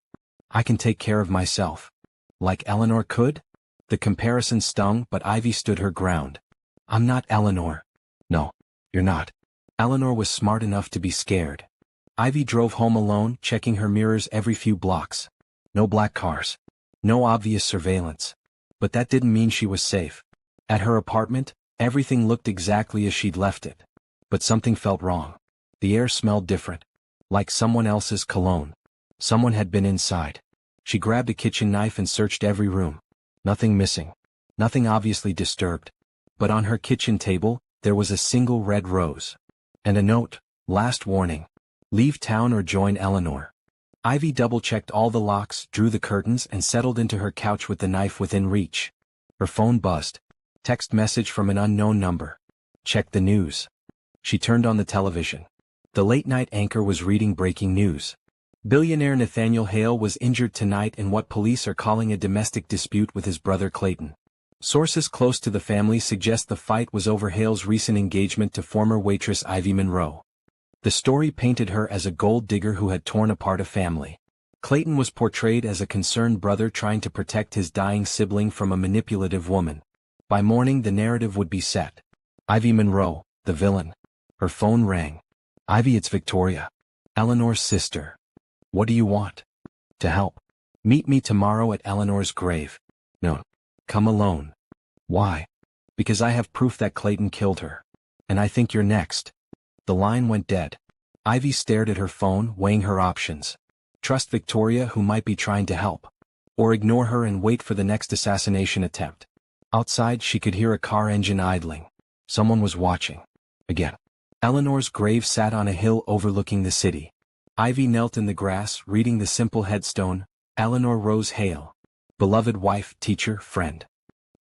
I can take care of myself. Like Eleanor could? The comparison stung, but Ivy stood her ground. I'm not Eleanor. No, you're not. Eleanor was smart enough to be scared. Ivy drove home alone, checking her mirrors every few blocks. No black cars. No obvious surveillance. But that didn't mean she was safe. At her apartment, everything looked exactly as she'd left it. But something felt wrong. The air smelled different. Like someone else's cologne. Someone had been inside. She grabbed a kitchen knife and searched every room. Nothing missing. Nothing obviously disturbed. But on her kitchen table, there was a single red rose. And a note, last warning. Leave town or join Eleanor. Ivy double-checked all the locks, drew the curtains, and settled into her couch with the knife within reach. Her phone buzzed. Text message from an unknown number. Check the news. She turned on the television. The late-night anchor was reading breaking news. Billionaire Nathaniel Hale was injured tonight in what police are calling a domestic dispute with his brother Clayton. Sources close to the family suggest the fight was over Hale's recent engagement to former waitress Ivy Monroe. The story painted her as a gold digger who had torn apart a family. Clayton was portrayed as a concerned brother trying to protect his dying sibling from a manipulative woman. By morning the narrative would be set. Ivy Monroe, the villain. Her phone rang. Ivy, it's Victoria. Eleanor's sister. What do you want? To help. Meet me tomorrow at Eleanor's grave. No. Come alone. Why? Because I have proof that Clayton killed her. And I think you're next. The line went dead. Ivy stared at her phone, weighing her options. Trust Victoria, who might be trying to help. Or ignore her and wait for the next assassination attempt. Outside she could hear a car engine idling. Someone was watching. Again. Eleanor's grave sat on a hill overlooking the city. Ivy knelt in the grass, reading the simple headstone, Eleanor Rose Hale. Beloved wife, teacher, friend.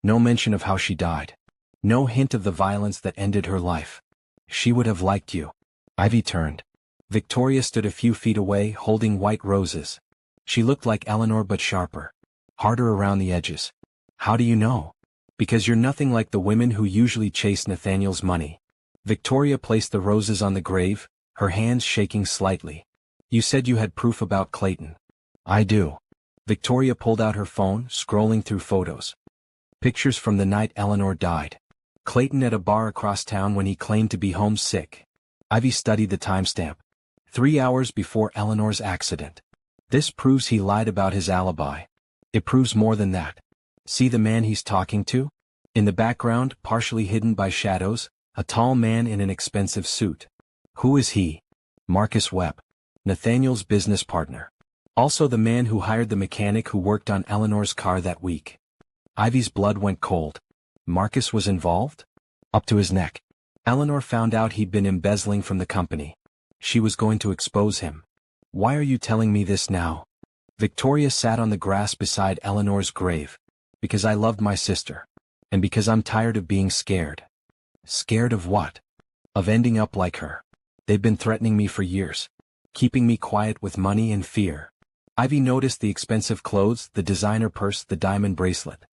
No mention of how she died. No hint of the violence that ended her life. She would have liked you. Ivy turned. Victoria stood a few feet away, holding white roses. She looked like Eleanor but sharper. Harder around the edges. How do you know? Because you're nothing like the women who usually chase Nathaniel's money. Victoria placed the roses on the grave, her hands shaking slightly. You said you had proof about Clayton. I do. Victoria pulled out her phone, scrolling through photos. Pictures from the night Eleanor died. Clayton at a bar across town when he claimed to be homesick. Ivy studied the timestamp. 3 hours before Eleanor's accident. This proves he lied about his alibi. It proves more than that. See the man he's talking to? In the background, partially hidden by shadows, a tall man in an expensive suit. Who is he? Marcus Webb. Nathaniel's business partner. Also the man who hired the mechanic who worked on Eleanor's car that week. Ivy's blood went cold. Marcus was involved? Up to his neck. Eleanor found out he'd been embezzling from the company. She was going to expose him. Why are you telling me this now? Victoria sat on the grass beside Eleanor's grave. Because I loved my sister. And because I'm tired of being scared. Scared of what? Of ending up like her. They've been threatening me for years. Keeping me quiet with money and fear. Ivy noticed the expensive clothes, the designer purse, the diamond bracelet.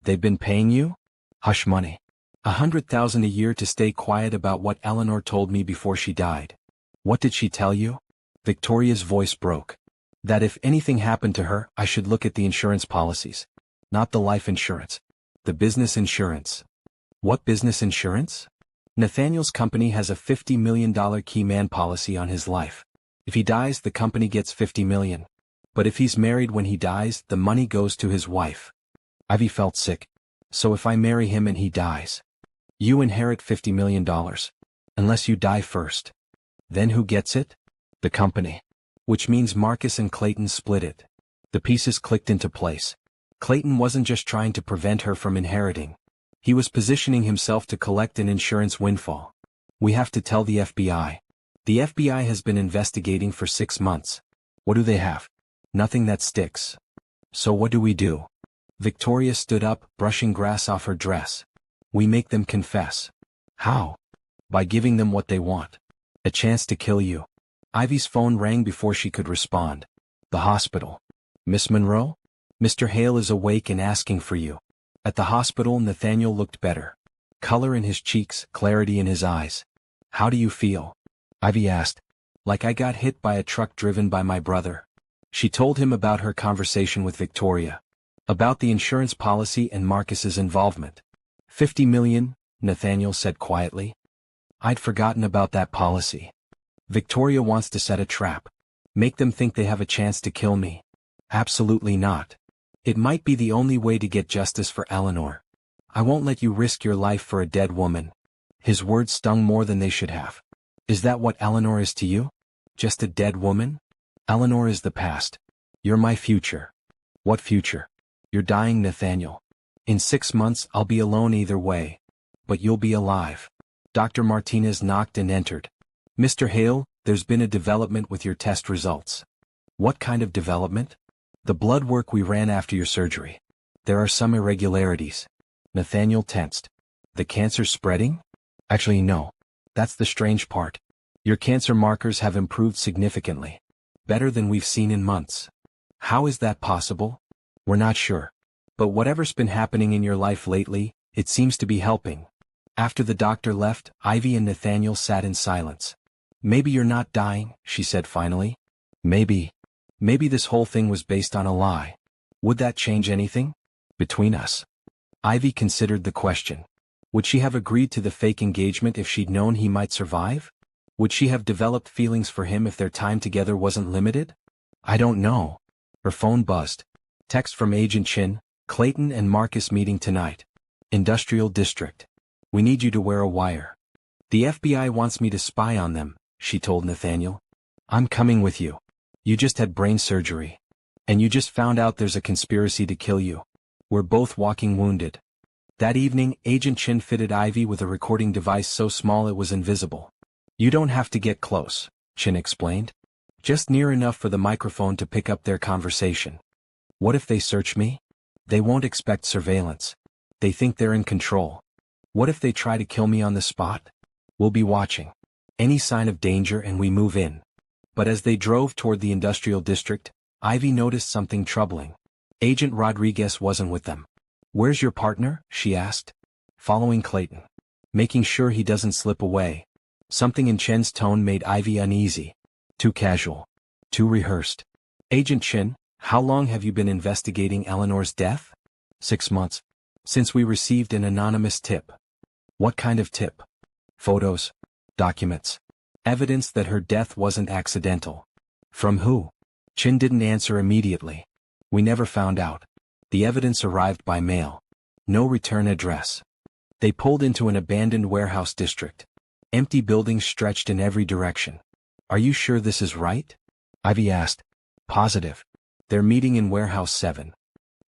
They've been paying you? Hush money. $100,000 a year to stay quiet about what Eleanor told me before she died. What did she tell you? Victoria's voice broke. That if anything happened to her, I should look at the insurance policies. Not the life insurance. The business insurance. What business insurance? Nathaniel's company has a $50 million key man policy on his life. If he dies, the company gets $50 million. But if he's married when he dies, the money goes to his wife. Ivy felt sick. So if I marry him and he dies, you inherit $50 million. Unless you die first. Then who gets it? The company. Which means Marcus and Clayton split it. The pieces clicked into place. Clayton wasn't just trying to prevent her from inheriting. He was positioning himself to collect an insurance windfall. We have to tell the FBI. The FBI has been investigating for 6 months. What do they have? Nothing that sticks. So what do we do? Victoria stood up, brushing grass off her dress. We make them confess. How? By giving them what they want. A chance to kill you. Ivy's phone rang before she could respond. The hospital. Miss Monroe? Mr. Hale is awake and asking for you. At the hospital, Nathaniel looked better. Color in his cheeks, clarity in his eyes. How do you feel? Ivy asked. Like I got hit by a truck driven by my brother. She told him about her conversation with Victoria. About the insurance policy and Marcus's involvement. $50 million, Nathaniel said quietly. I'd forgotten about that policy. Victoria wants to set a trap. Make them think they have a chance to kill me. Absolutely not. It might be the only way to get justice for Eleanor. I won't let you risk your life for a dead woman. His words stung more than they should have. Is that what Eleanor is to you? Just a dead woman? Eleanor is the past. You're my future. What future? You're dying, Nathaniel. In 6 months I'll be alone either way. But you'll be alive. Dr. Martinez knocked and entered. Mr. Hale, there's been a development with your test results. What kind of development? The blood work we ran after your surgery. There are some irregularities. Nathaniel tensed. The cancer spreading? Actually, no. That's the strange part. Your cancer markers have improved significantly. Better than we've seen in months. How is that possible? We're not sure. But whatever's been happening in your life lately, it seems to be helping. After the doctor left, Ivy and Nathaniel sat in silence. Maybe you're not dying, she said finally. Maybe this whole thing was based on a lie. Would that change anything? Between us? Ivy considered the question. Would she have agreed to the fake engagement if she'd known he might survive? Would she have developed feelings for him if their time together wasn't limited? I don't know. Her phone buzzed. Text from Agent Chin, Clayton and Marcus meeting tonight. Industrial District. We need you to wear a wire. The FBI wants me to spy on them, she told Nathaniel. I'm coming with you. You just had brain surgery. And you just found out there's a conspiracy to kill you. We're both walking wounded. That evening, Agent Chin fitted Ivy with a recording device so small it was invisible. You don't have to get close, Chin explained. Just near enough for the microphone to pick up their conversation. What if they search me? They won't expect surveillance. They think they're in control. What if they try to kill me on the spot? We'll be watching. Any sign of danger and we move in. But as they drove toward the industrial district, Ivy noticed something troubling. Agent Rodriguez wasn't with them. Where's your partner? She asked. Following Clayton. Making sure he doesn't slip away. Something in Chen's tone made Ivy uneasy. Too casual. Too rehearsed. Agent Chen, how long have you been investigating Eleanor's death? 6 months. Since we received an anonymous tip. What kind of tip? Photos. Documents. Evidence that her death wasn't accidental. From who? Chin didn't answer immediately. We never found out. The evidence arrived by mail. No return address. They pulled into an abandoned warehouse district. Empty buildings stretched in every direction. Are you sure this is right? Ivy asked. Positive. They're meeting in warehouse 7.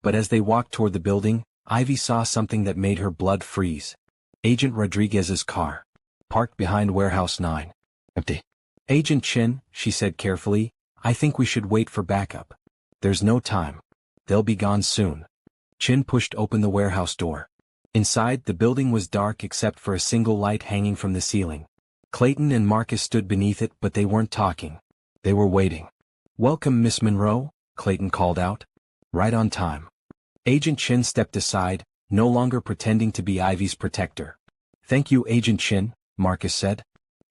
But as they walked toward the building, Ivy saw something that made her blood freeze. Agent Rodriguez's car. Parked behind warehouse 9. Empty. Agent Chin, she said carefully, I think we should wait for backup. There's no time. They'll be gone soon. Chin pushed open the warehouse door. Inside, the building was dark except for a single light hanging from the ceiling. Clayton and Marcus stood beneath it, but they weren't talking. They were waiting. Welcome, Miss Monroe, Clayton called out. Right on time. Agent Chin stepped aside, no longer pretending to be Ivy's protector. Thank you, Agent Chin, Marcus said.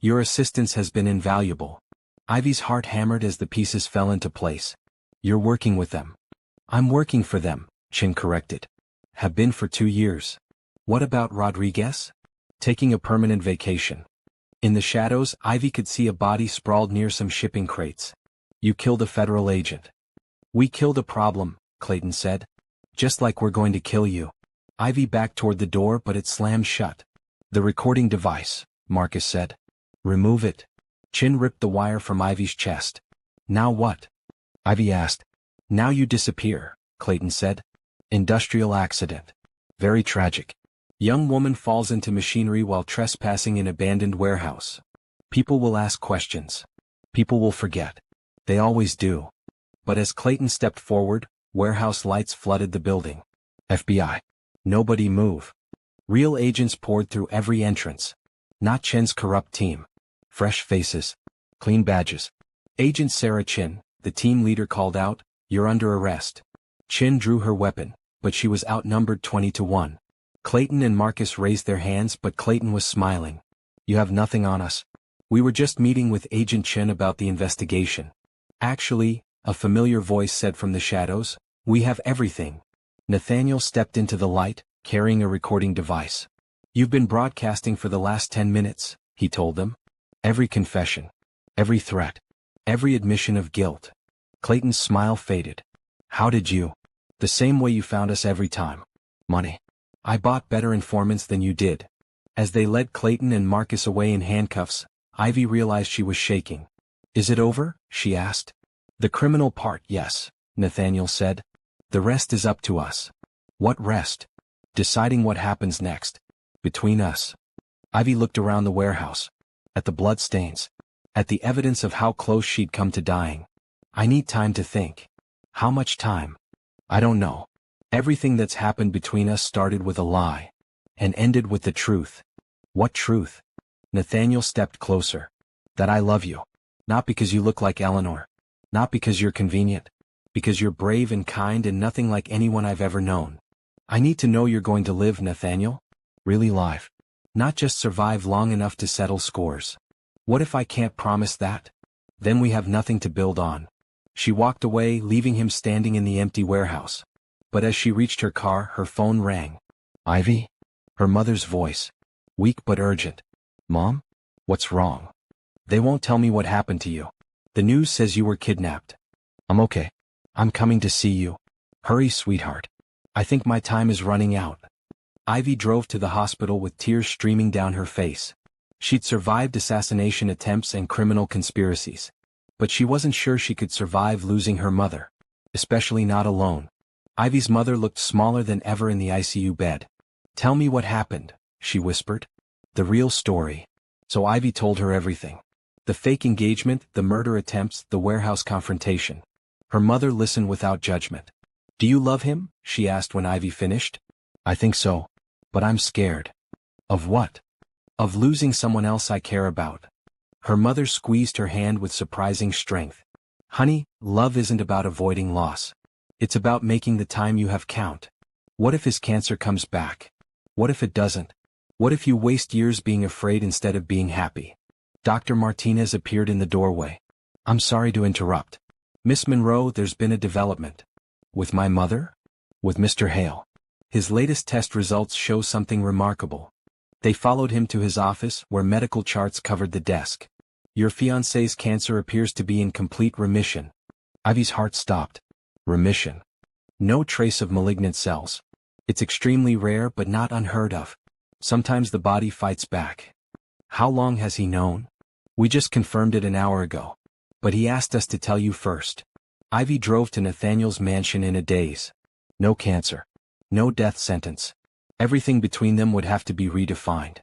Your assistance has been invaluable. Ivy's heart hammered as the pieces fell into place. You're working with them. I'm working for them, Chin corrected. Have been for 2 years. What about Rodriguez? Taking a permanent vacation. In the shadows, Ivy could see a body sprawled near some shipping crates. You killed a federal agent. We killed a problem, Clayton said. Just like we're going to kill you. Ivy backed toward the door but it slammed shut. The recording device, Marcus said. Remove it. Chin ripped the wire from Ivy's chest. Now what? Ivy asked. Now you disappear, Clayton said. Industrial accident. Very tragic. Young woman falls into machinery while trespassing in abandoned warehouse. People will ask questions. People will forget. They always do. But as Clayton stepped forward, warehouse lights flooded the building. FBI. Nobody move. Real agents poured through every entrance. Not Chin's corrupt team. Fresh faces. Clean badges. Agent Sarah Chin, the team leader called out, you're under arrest. Chin drew her weapon, but she was outnumbered 20-1. Clayton and Marcus raised their hands but Clayton was smiling. You have nothing on us. We were just meeting with Agent Chin about the investigation. Actually, a familiar voice said from the shadows, we have everything. Nathaniel stepped into the light, carrying a recording device. You've been broadcasting for the last 10 minutes, he told them. Every confession. Every threat. Every admission of guilt. Clayton's smile faded. How did you? The same way you found us every time. Money. I bought better informants than you did. As they led Clayton and Marcus away in handcuffs, Ivy realized she was shaking. Is it over? She asked. The criminal part, yes, Nathaniel said. The rest is up to us. What rest? Deciding what happens next. Between us. Ivy looked around the warehouse. At the bloodstains. At the evidence of how close she'd come to dying. I need time to think. How much time? I don't know. Everything that's happened between us started with a lie. And ended with the truth. What truth? Nathaniel stepped closer. That I love you. Not because you look like Eleanor. Not because you're convenient. Because you're brave and kind and nothing like anyone I've ever known. I need to know you're going to live, Nathaniel. Really live. Not just survive long enough to settle scores. What if I can't promise that? Then we have nothing to build on. She walked away, leaving him standing in the empty warehouse. But as she reached her car, her phone rang. Ivy? Her mother's voice. Weak but urgent. Mom? What's wrong? They won't tell me what happened to you. The news says you were kidnapped. I'm okay. I'm coming to see you. Hurry, sweetheart. I think my time is running out. Ivy drove to the hospital with tears streaming down her face. She'd survived assassination attempts and criminal conspiracies. But she wasn't sure she could survive losing her mother. Especially not alone. Ivy's mother looked smaller than ever in the ICU bed. Tell me what happened, she whispered. The real story. So Ivy told her everything. The fake engagement, the murder attempts, the warehouse confrontation. Her mother listened without judgment. Do you love him? She asked when Ivy finished. I think so. But I'm scared. Of what? Of losing someone else I care about. Her mother squeezed her hand with surprising strength. Honey, love isn't about avoiding loss. It's about making the time you have count. What if his cancer comes back? What if it doesn't? What if you waste years being afraid instead of being happy? Dr. Martinez appeared in the doorway. I'm sorry to interrupt. Miss Monroe, there's been a development. With my mother? With Mr. Hale. His latest test results show something remarkable. They followed him to his office where medical charts covered the desk. Your fiancé's cancer appears to be in complete remission. Ivy's heart stopped. Remission. No trace of malignant cells. It's extremely rare but not unheard of. Sometimes the body fights back. How long has he known? We just confirmed it an hour ago. But he asked us to tell you first. Ivy drove to Nathaniel's mansion in a daze. No cancer. No death sentence. Everything between them would have to be redefined.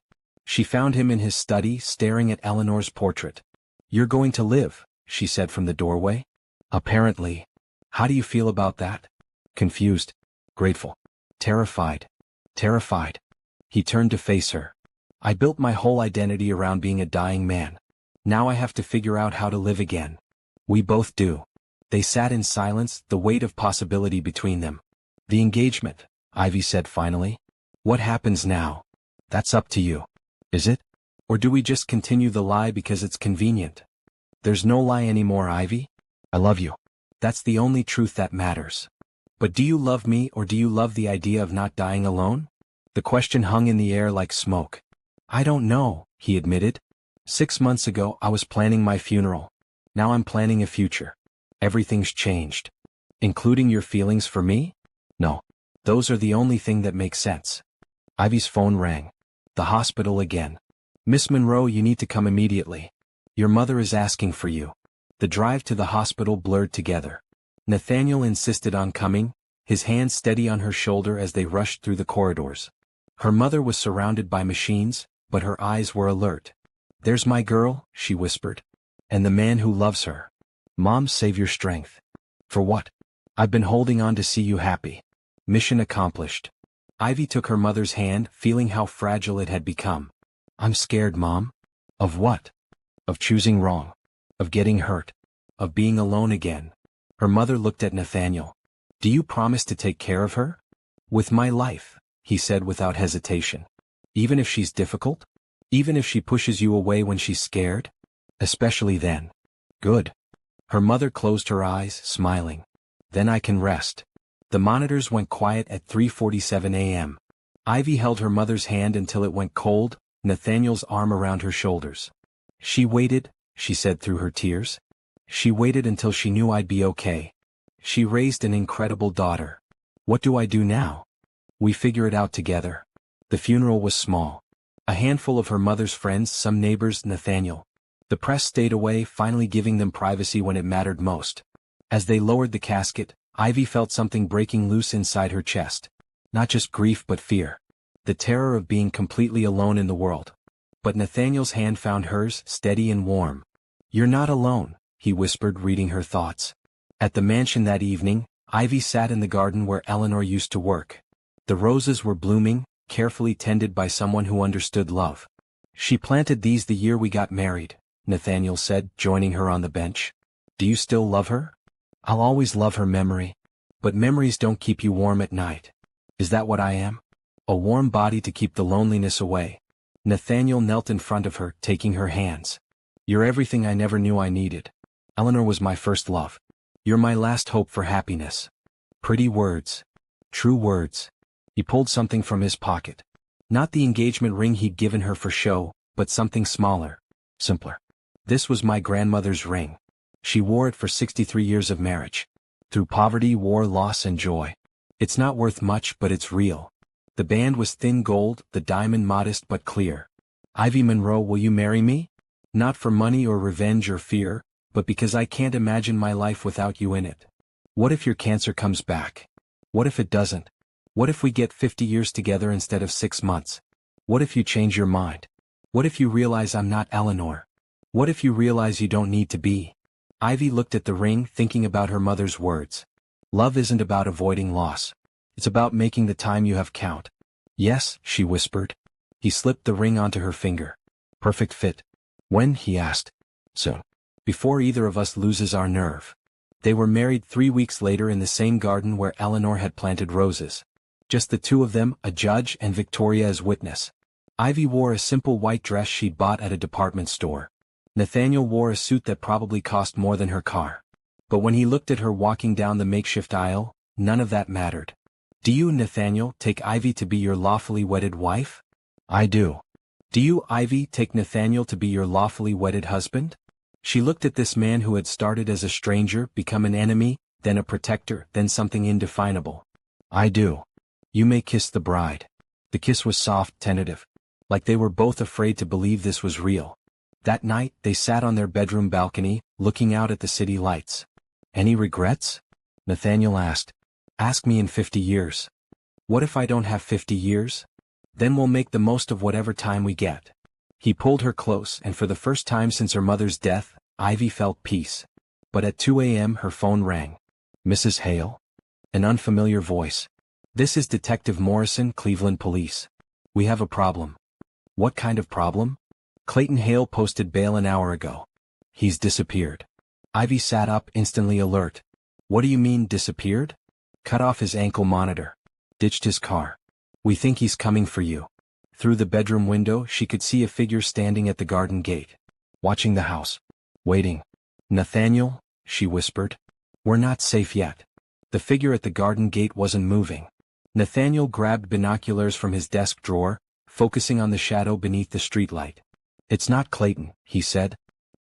She found him in his study staring at Eleanor's portrait. You're going to live, she said from the doorway. Apparently. How do you feel about that? Confused. Grateful. Terrified. Terrified. He turned to face her. I built my whole identity around being a dying man. Now I have to figure out how to live again. We both do. They sat in silence, the weight of possibility between them. The engagement, Ivy said finally. What happens now? That's up to you. Is it? Or do we just continue the lie because it's convenient? There's no lie anymore, Ivy. I love you. That's the only truth that matters. But do you love me, or do you love the idea of not dying alone? The question hung in the air like smoke. I don't know, he admitted. 6 months ago I was planning my funeral. Now I'm planning a future. Everything's changed. Including your feelings for me? No. Those are the only thing that makes sense. Ivy's phone rang. The hospital again. Miss Monroe, you need to come immediately. Your mother is asking for you. The drive to the hospital blurred together. Nathaniel insisted on coming, his hand steady on her shoulder as they rushed through the corridors. Her mother was surrounded by machines, but her eyes were alert. There's my girl, she whispered. And the man who loves her. Mom, save your strength. For what? I've been holding on to see you happy. Mission accomplished. Ivy took her mother's hand, feeling how fragile it had become. I'm scared, Mom. Of what? Of choosing wrong. Of getting hurt. Of being alone again. Her mother looked at Nathaniel. Do you promise to take care of her? With my life, he said without hesitation. Even if she's difficult? Even if she pushes you away when she's scared? Especially then. Good. Her mother closed her eyes, smiling. Then I can rest. The monitors went quiet at 3:47 a.m. Ivy held her mother's hand until it went cold, Nathaniel's arm around her shoulders. She waited, she said through her tears. She waited until she knew I'd be okay. She raised an incredible daughter. What do I do now? We figure it out together. The funeral was small. A handful of her mother's friends, some neighbors, Nathaniel. The press stayed away, finally giving them privacy when it mattered most. As they lowered the casket, Ivy felt something breaking loose inside her chest. Not just grief but fear. The terror of being completely alone in the world. But Nathaniel's hand found hers, steady and warm. You're not alone, he whispered, reading her thoughts. At the mansion that evening, Ivy sat in the garden where Eleanor used to work. The roses were blooming, carefully tended by someone who understood love. She planted these the year we got married, Nathaniel said, joining her on the bench. Do you still love her? I'll always love her memory. But memories don't keep you warm at night. Is that what I am? A warm body to keep the loneliness away. Nathaniel knelt in front of her, taking her hands. You're everything I never knew I needed. Eleanor was my first love. You're my last hope for happiness. Pretty words. True words. He pulled something from his pocket. Not the engagement ring he'd given her for show, but something smaller. Simpler. This was my grandmother's ring. She wore it for 63 years of marriage. Through poverty, war, loss, and joy. It's not worth much, but it's real. The band was thin gold, the diamond modest but clear. Ivy Monroe, will you marry me? Not for money or revenge or fear, but because I can't imagine my life without you in it. What if your cancer comes back? What if it doesn't? What if we get 50 years together instead of 6 months? What if you change your mind? What if you realize I'm not Eleanor? What if you realize you don't need to be? Ivy looked at the ring, thinking about her mother's words. Love isn't about avoiding loss. It's about making the time you have count. Yes, she whispered. He slipped the ring onto her finger. Perfect fit. When? He asked. Soon. Before either of us loses our nerve. They were married 3 weeks later in the same garden where Eleanor had planted roses. Just the two of them, a judge and Victoria as witness. Ivy wore a simple white dress she'd bought at a department store. Nathaniel wore a suit that probably cost more than her car. But when he looked at her walking down the makeshift aisle, none of that mattered. Do you, Nathaniel, take Ivy to be your lawfully wedded wife? I do. Do you, Ivy, take Nathaniel to be your lawfully wedded husband? She looked at this man who had started as a stranger, become an enemy, then a protector, then something indefinable. I do. You may kiss the bride. The kiss was soft, tentative. Like they were both afraid to believe this was real. That night, they sat on their bedroom balcony, looking out at the city lights. Any regrets? Nathaniel asked. Ask me in 50 years. What if I don't have 50 years? Then we'll make the most of whatever time we get. He pulled her close, and for the first time since her mother's death, Ivy felt peace. But at 2 a.m. her phone rang. Mrs. Hale? An unfamiliar voice. This is Detective Morrison, Cleveland Police. We have a problem. What kind of problem? Clayton Hale posted bail an hour ago. He's disappeared. Ivy sat up, instantly alert. What do you mean, disappeared? Cut off his ankle monitor. Ditched his car. We think he's coming for you. Through the bedroom window she could see a figure standing at the garden gate. Watching the house. Waiting. "Nathaniel," she whispered. "We're not safe yet." The figure at the garden gate wasn't moving. Nathaniel grabbed binoculars from his desk drawer, focusing on the shadow beneath the streetlight. "It's not Clayton," he said.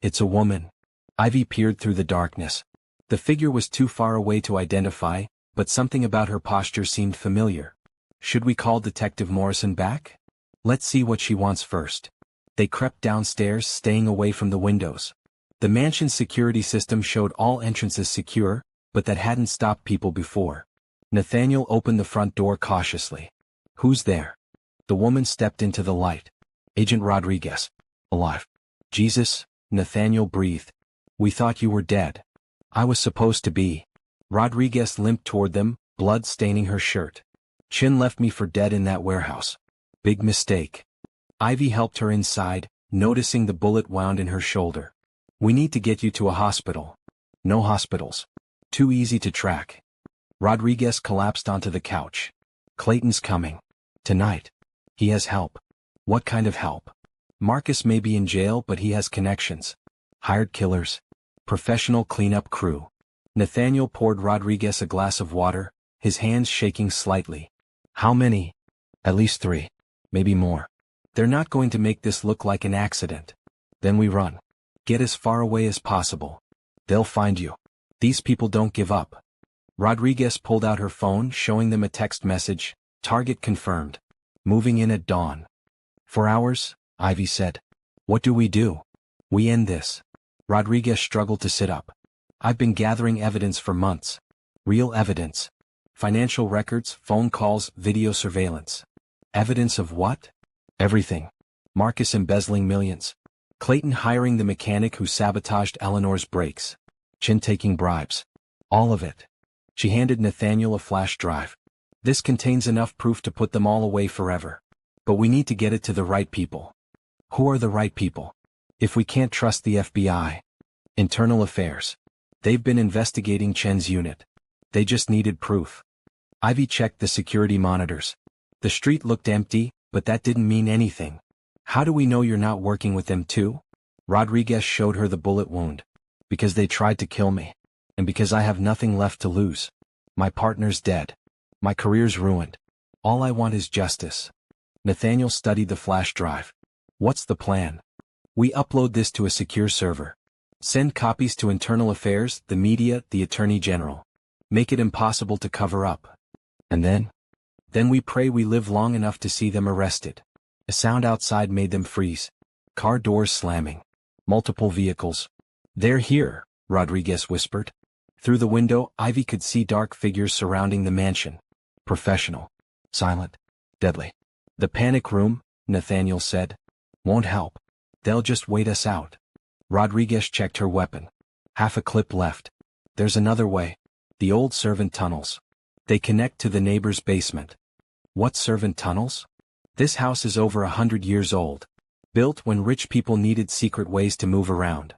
"It's a woman." Ivy peered through the darkness. The figure was too far away to identify, but something about her posture seemed familiar. "Should we call Detective Morrison back? Let's see what she wants first." They crept downstairs, staying away from the windows. The mansion's security system showed all entrances secure, but that hadn't stopped people before. Nathaniel opened the front door cautiously. "Who's there?" The woman stepped into the light. "Agent Rodriguez. Alive." "Jesus," Nathaniel breathed. "We thought you were dead." "I was supposed to be." Rodriguez limped toward them, blood staining her shirt. "Chin left me for dead in that warehouse. Big mistake." Ivy helped her inside, noticing the bullet wound in her shoulder. "We need to get you to a hospital." "No hospitals. Too easy to track." Rodriguez collapsed onto the couch. "Clayton's coming. Tonight. He has help." "What kind of help?" "Marcus may be in jail, but he has connections. Hired killers. Professional cleanup crew." Nathaniel poured Rodriguez a glass of water, his hands shaking slightly. "How many?" "At least 3. Maybe more. They're not going to make this look like an accident." "Then we run. Get as far away as possible. They'll find you. These people don't give up." Rodriguez pulled out her phone, showing them a text message. "Target confirmed. Moving in at dawn." "For hours," Ivy said. "What do we do?" "We end this." Rodriguez struggled to sit up. "I've been gathering evidence for months." "Real evidence?" "Financial records, phone calls, video surveillance." "Evidence of what?" "Everything. Marcus embezzling millions. Clayton hiring the mechanic who sabotaged Eleanor's brakes. Chin taking bribes. All of it." She handed Nathaniel a flash drive. "This contains enough proof to put them all away forever. But we need to get it to the right people." "Who are the right people?" "If we can't trust the FBI. Internal Affairs. They've been investigating Chen's unit. They just needed proof." Ivy checked the security monitors. The street looked empty, but that didn't mean anything. "How do we know you're not working with them too?" Rodriguez showed her the bullet wound. "Because they tried to kill me. And because I have nothing left to lose. My partner's dead. My career's ruined. All I want is justice." Nathaniel studied the flash drive. "What's the plan?" "We upload this to a secure server. Send copies to Internal Affairs, the media, the Attorney General. Make it impossible to cover up. And then? Then we pray we live long enough to see them arrested." A sound outside made them freeze. Car doors slamming. Multiple vehicles. "They're here," Rodriguez whispered. Through the window, Ivy could see dark figures surrounding the mansion. Professional. Silent. Deadly. "The panic room," Nathaniel said. "Won't help. They'll just wait us out." Rodriguez checked her weapon. "Half a clip left. There's another way. The old servant tunnels. They connect to the neighbor's basement." "What servant tunnels?" "This house is over 100 years old. Built when rich people needed secret ways to move around."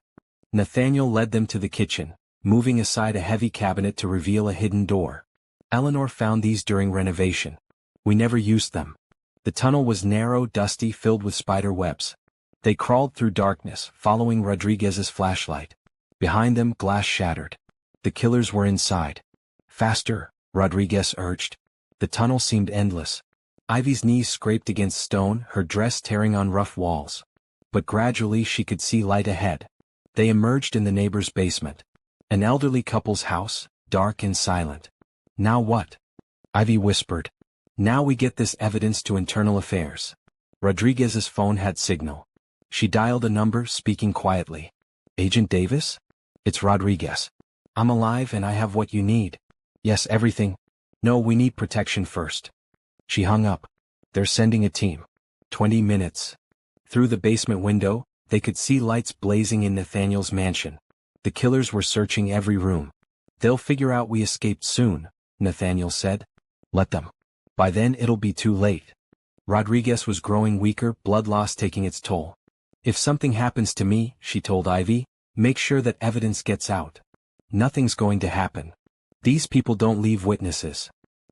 Nathaniel led them to the kitchen, moving aside a heavy cabinet to reveal a hidden door. "Eleanor found these during renovation. We never used them." The tunnel was narrow, dusty, filled with spider webs. They crawled through darkness, following Rodriguez's flashlight. Behind them, glass shattered. The killers were inside. "Faster," Rodriguez urged. The tunnel seemed endless. Ivy's knees scraped against stone, her dress tearing on rough walls. But gradually she could see light ahead. They emerged in the neighbor's basement. An elderly couple's house, dark and silent. "Now what?" Ivy whispered. "Now we get this evidence to Internal Affairs." Rodriguez's phone had signal. She dialed a number, speaking quietly. "Agent Davis? It's Rodriguez. I'm alive and I have what you need." "Yes, everything." "No, we need protection first." She hung up. "They're sending a team." 20 minutes. Through the basement window, they could see lights blazing in Nathaniel's mansion. The killers were searching every room. "They'll figure out we escaped soon," Nathaniel said. "Let them. By then it'll be too late." Rodriguez was growing weaker, blood loss taking its toll. "If something happens to me," she told Ivy, "make sure that evidence gets out." "Nothing's going to happen. These people don't leave witnesses."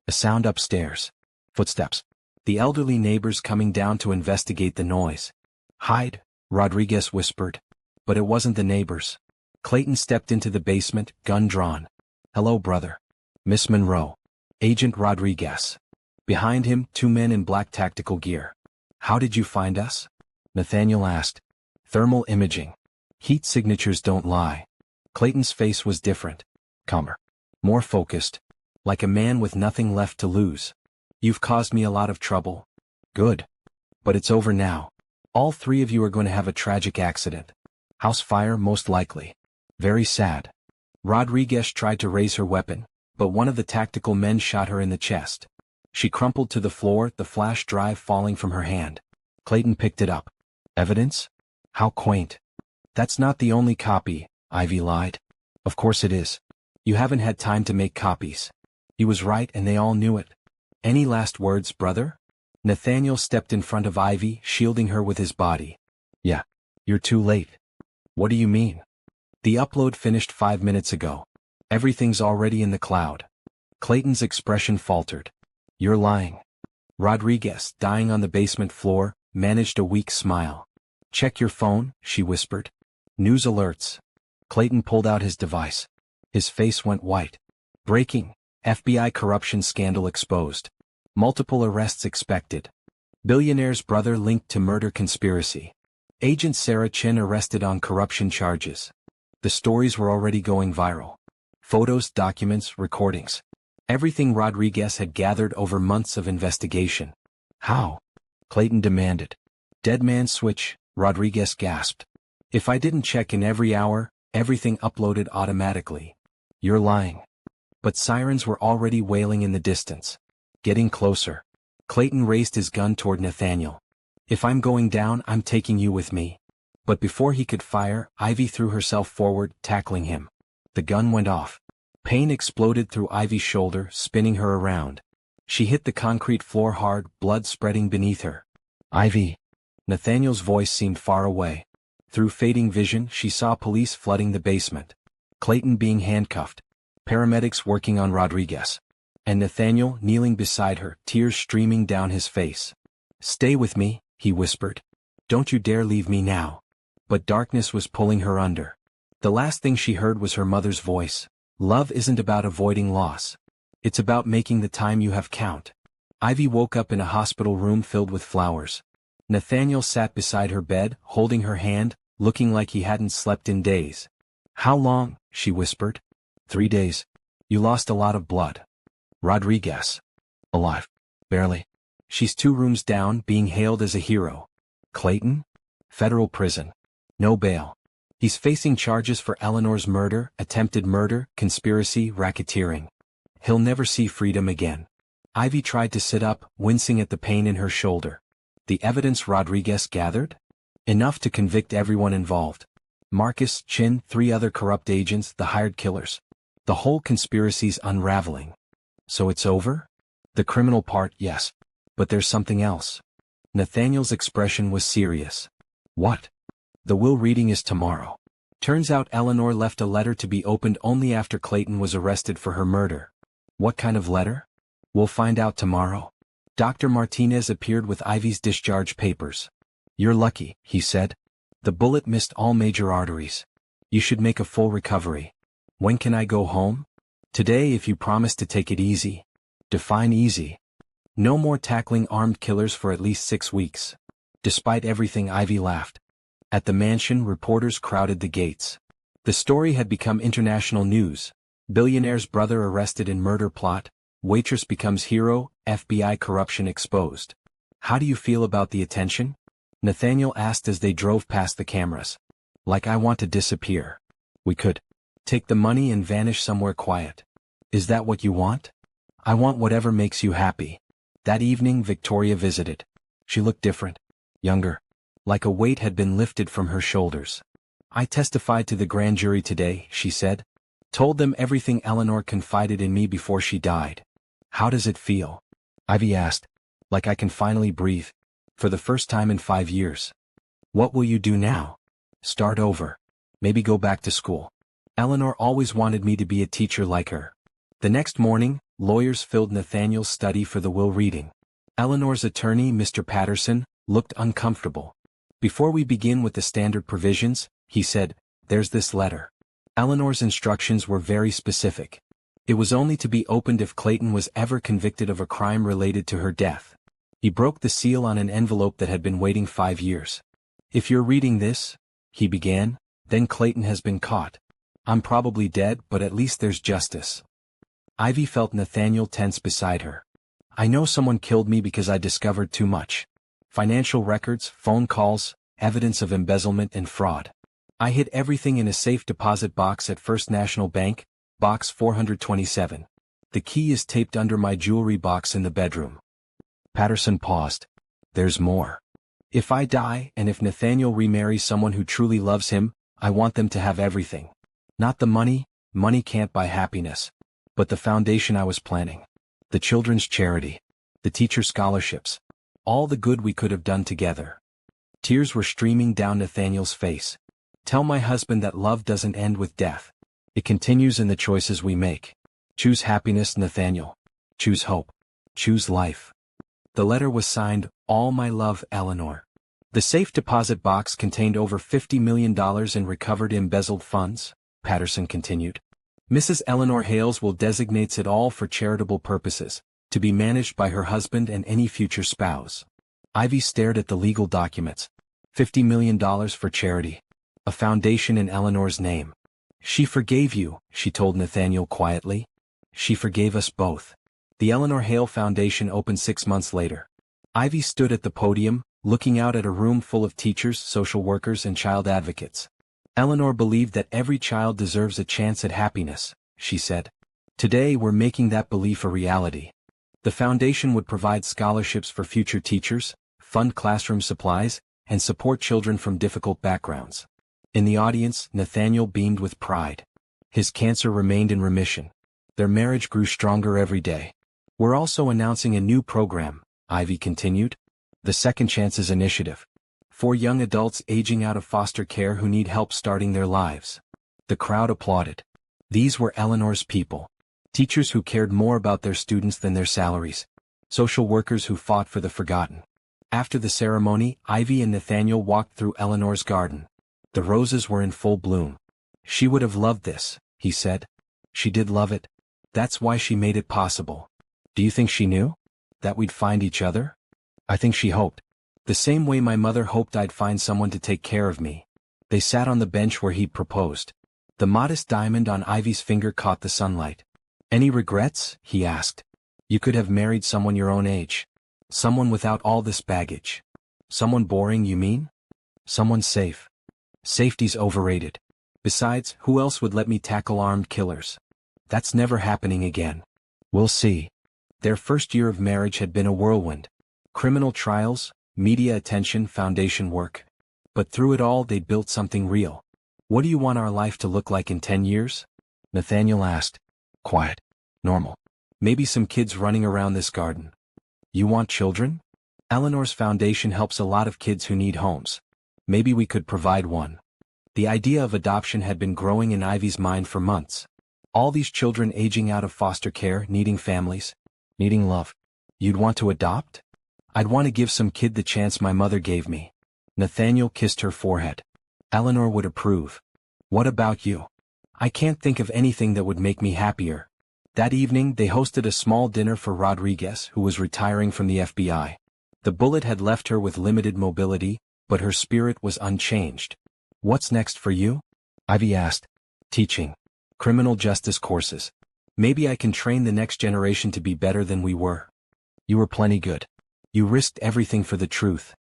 A sound upstairs. Footsteps. The elderly neighbors coming down to investigate the noise. "Hide," Rodriguez whispered. But it wasn't the neighbors. Clayton stepped into the basement, gun drawn. "Hello, brother." "Miss Monroe." "Agent Rodriguez." Behind him, two men in black tactical gear. "How did you find us?" Nathaniel asked. "Thermal imaging. Heat signatures don't lie." Clayton's face was different. Calmer. More focused. Like a man with nothing left to lose. "You've caused me a lot of trouble." "Good. But it's over now. All three of you are going to have a tragic accident. House fire most likely. Very sad." Rodriguez tried to raise her weapon, but one of the tactical men shot her in the chest. She crumpled to the floor, the flash drive falling from her hand. Clayton picked it up. "Evidence? How quaint." "That's not the only copy," Ivy lied. "Of course it is. You haven't had time to make copies." He was right and they all knew it. "Any last words, brother?" Nathaniel stepped in front of Ivy, shielding her with his body. "Yeah. You're too late." "What do you mean?" "The upload finished 5 minutes ago. Everything's already in the cloud." Clayton's expression faltered. "You're lying." Rodriguez, dying on the basement floor, managed a weak smile. "Check your phone," she whispered. "News alerts." Clayton pulled out his device. His face went white. "Breaking. FBI corruption scandal exposed. Multiple arrests expected. Billionaire's brother linked to murder conspiracy. Agent Sarah Chin arrested on corruption charges." The stories were already going viral. Photos, documents, recordings. Everything Rodriguez had gathered over months of investigation. "How?" Clayton demanded. "Dead man switch," Rodriguez gasped. "If I didn't check in every hour, everything uploaded automatically." "You're lying." But sirens were already wailing in the distance. Getting closer. Clayton raised his gun toward Nathaniel. "If I'm going down, I'm taking you with me." But before he could fire, Ivy threw herself forward, tackling him. The gun went off. Pain exploded through Ivy's shoulder, spinning her around. She hit the concrete floor hard, blood spreading beneath her. "Ivy." Nathaniel's voice seemed far away. Through fading vision, she saw police flooding the basement. Clayton being handcuffed. Paramedics working on Rodriguez. And Nathaniel kneeling beside her, tears streaming down his face. "Stay with me," he whispered. "Don't you dare leave me now." But darkness was pulling her under. The last thing she heard was her mother's voice. "Love isn't about avoiding loss. It's about making the time you have count." Ivy woke up in a hospital room filled with flowers. Nathaniel sat beside her bed, holding her hand, looking like he hadn't slept in days. "How long?" she whispered. 3 days. "You lost a lot of blood." "Rodriguez." "Alive. Barely. She's 2 rooms down, being hailed as a hero." "Clayton?" "Federal prison. No bail. He's facing charges for Eleanor's murder, attempted murder, conspiracy, racketeering. He'll never see freedom again." Ivy tried to sit up, wincing at the pain in her shoulder. The evidence Rodriguez gathered? Enough to convict everyone involved. Marcus, Chin, 3 other corrupt agents, the hired killers. The whole conspiracy's unraveling. "So it's over?" "The criminal part, yes. But there's something else." Nathaniel's expression was serious. "What?" "The will reading is tomorrow. Turns out Eleanor left a letter to be opened only after Clayton was arrested for her murder." "What kind of letter?" "We'll find out tomorrow." Dr. Martinez appeared with Ivy's discharge papers. "You're lucky," he said. "The bullet missed all major arteries. You should make a full recovery." "When can I go home?" "Today if you promise to take it easy." "Define easy." "No more tackling armed killers for at least 6 weeks." Despite everything, Ivy laughed. At the mansion, reporters crowded the gates. The story had become international news. Billionaire's brother arrested in murder plot. Waitress becomes hero, FBI corruption exposed. "How do you feel about the attention?" Nathaniel asked as they drove past the cameras. "Like I want to disappear." "We could. Take the money and vanish somewhere quiet." "Is that what you want?" "I want whatever makes you happy." That evening Victoria visited. She looked different. Younger. Like a weight had been lifted from her shoulders. "I testified to the grand jury today," she said. "Told them everything Eleanor confided in me before she died." "How does it feel?" Ivy asked. "Like I can finally breathe. For the first time in 5 years." "What will you do now?" "Start over. Maybe go back to school. Eleanor always wanted me to be a teacher like her." The next morning, lawyers filled Nathaniel's study for the will reading. Eleanor's attorney, Mr. Patterson, looked uncomfortable. Before we begin with the standard provisions, he said, there's this letter. Eleanor's instructions were very specific. It was only to be opened if Clayton was ever convicted of a crime related to her death. He broke the seal on an envelope that had been waiting 5 years. If you're reading this, he began, then Clayton has been caught. I'm probably dead, but at least there's justice. Ivy felt Nathaniel tense beside her. I know someone killed me because I discovered too much. Financial records, phone calls, evidence of embezzlement and fraud. I hid everything in a safe deposit box at First National Bank, box 427. The key is taped under my jewelry box in the bedroom. Patterson paused. There's more. If I die and if Nathaniel remarries someone who truly loves him, I want them to have everything. Not the money, money can't buy happiness. But the foundation I was planning. The children's charity. The teacher scholarships. All the good we could have done together. Tears were streaming down Nathaniel's face. Tell my husband that love doesn't end with death. It continues in the choices we make. Choose happiness, Nathaniel. Choose hope. Choose life. The letter was signed, All My Love, Eleanor. The safe deposit box contained over $50 million in recovered embezzled funds, Patterson continued. Mrs. Eleanor Hales will designate it all for charitable purposes, to be managed by her husband and any future spouse. Ivy stared at the legal documents. $50 million for charity. A foundation in Eleanor's name. She forgave you, she told Nathaniel quietly. She forgave us both. The Eleanor Hale Foundation opened 6 months later. Ivy stood at the podium, looking out at a room full of teachers, social workers and child advocates. Eleanor believed that every child deserves a chance at happiness, she said. Today we're making that belief a reality. The foundation would provide scholarships for future teachers, fund classroom supplies, and support children from difficult backgrounds. In the audience, Nathaniel beamed with pride. His cancer remained in remission. Their marriage grew stronger every day. We're also announcing a new program, Ivy continued. The Second Chances Initiative. For young adults aging out of foster care who need help starting their lives. The crowd applauded. These were Eleanor's people. Teachers who cared more about their students than their salaries. Social workers who fought for the forgotten. After the ceremony, Ivy and Nathaniel walked through Eleanor's garden. The roses were in full bloom. She would have loved this, he said. She did love it. That's why she made it possible. Do you think she knew? That we'd find each other? I think she hoped. The same way my mother hoped I'd find someone to take care of me. They sat on the bench where he'd proposed. The modest diamond on Ivy's finger caught the sunlight. Any regrets? He asked. You could have married someone your own age. Someone without all this baggage. Someone boring, you mean? Someone safe. Safety's overrated. Besides, who else would let me tackle armed killers? That's never happening again. We'll see. Their first year of marriage had been a whirlwind. Criminal trials, media attention, foundation work. But through it all they'd built something real. What do you want our life to look like in 10 years? Nathaniel asked. Quiet. Normal. Maybe some kids running around this garden. You want children? Eleanor's foundation helps a lot of kids who need homes. Maybe we could provide one. The idea of adoption had been growing in Ivy's mind for months. All these children aging out of foster care, needing families, needing love. You'd want to adopt? I'd want to give some kid the chance my mother gave me. Nathaniel kissed her forehead. Eleanor would approve. What about you? I can't think of anything that would make me happier. That evening they hosted a small dinner for Rodriguez, who was retiring from the FBI. The bullet had left her with limited mobility, but her spirit was unchanged. What's next for you? Ivy asked. Teaching. Criminal justice courses. Maybe I can train the next generation to be better than we were. You were plenty good. You risked everything for the truth.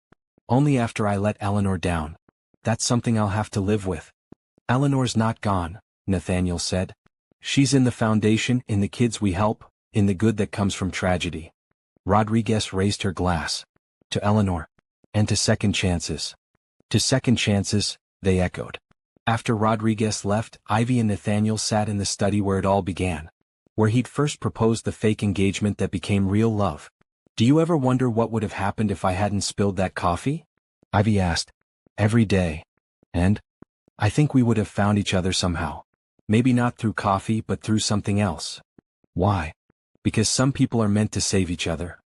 Only after I let Eleanor down. That's something I'll have to live with. Eleanor's not gone, Nathaniel said. She's in the foundation, in the kids we help, in the good that comes from tragedy. Rodriguez raised her glass. To Eleanor. And to second chances. To second chances, they echoed. After Rodriguez left, Ivy and Nathaniel sat in the study where it all began. Where he'd first proposed the fake engagement that became real love. Do you ever wonder what would have happened if I hadn't spilled that coffee? Ivy asked. Every day. And? I think we would have found each other somehow. Maybe not through coffee but through something else. Why? Because some people are meant to save each other.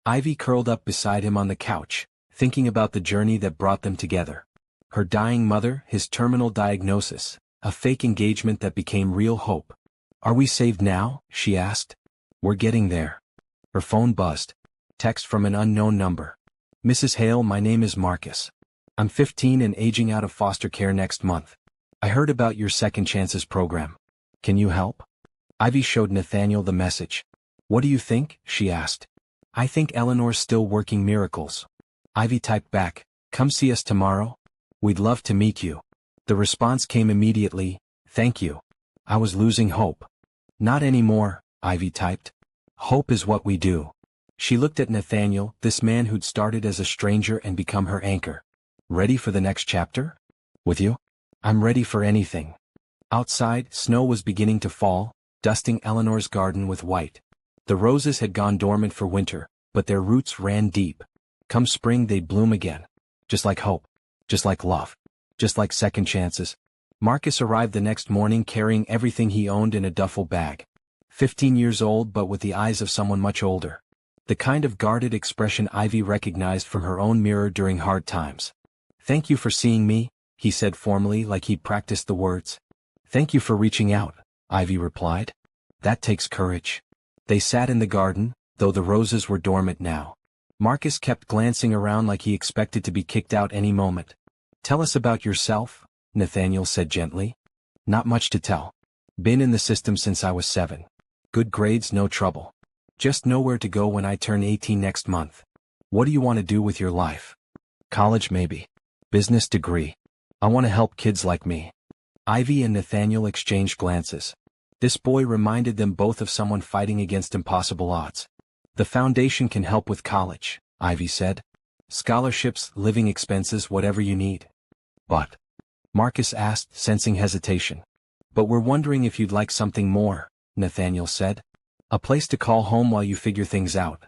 Ivy curled up beside him on the couch, thinking about the journey that brought them together. Her dying mother, his terminal diagnosis, a fake engagement that became real hope. "Are we saved now?" she asked. "We're getting there." Her phone buzzed. Text from an unknown number. "Mrs. Hale, my name is Marcus. I'm 15 and aging out of foster care next month. I heard about your Second Chances program. Can you help?" Ivy showed Nathaniel the message. "What do you think?" she asked. "I think Eleanor's still working miracles." Ivy typed back, "Come see us tomorrow? We'd love to meet you." The response came immediately, "Thank you. I was losing hope." "Not anymore," Ivy typed. "Hope is what we do." She looked at Nathaniel, this man who'd started as a stranger and become her anchor. "Ready for the next chapter? With you?" "I'm ready for anything." Outside, snow was beginning to fall, dusting Eleanor's garden with white. The roses had gone dormant for winter, but their roots ran deep. Come spring they'd bloom again. Just like hope. Just like love. Just like second chances. Marcus arrived the next morning carrying everything he owned in a duffel bag. 15 years old but with the eyes of someone much older. The kind of guarded expression Ivy recognized from her own mirror during hard times. "Thank you for seeing me," he said formally like he'd practiced the words. "Thank you for reaching out," Ivy replied. "That takes courage." They sat in the garden, though the roses were dormant now. Marcus kept glancing around like he expected to be kicked out any moment. "Tell us about yourself," Nathaniel said gently. "Not much to tell. Been in the system since I was 7. Good grades, no trouble. Just know where to go when I turn 18 next month. What do you want to do with your life?" "College maybe. Business degree. I want to help kids like me." Ivy and Nathaniel exchanged glances. This boy reminded them both of someone fighting against impossible odds. "The foundation can help with college," Ivy said. "Scholarships, living expenses, whatever you need." "But?" Marcus asked, sensing hesitation. "But we're wondering if you'd like something more," Nathaniel said. "A place to call home while you figure things out."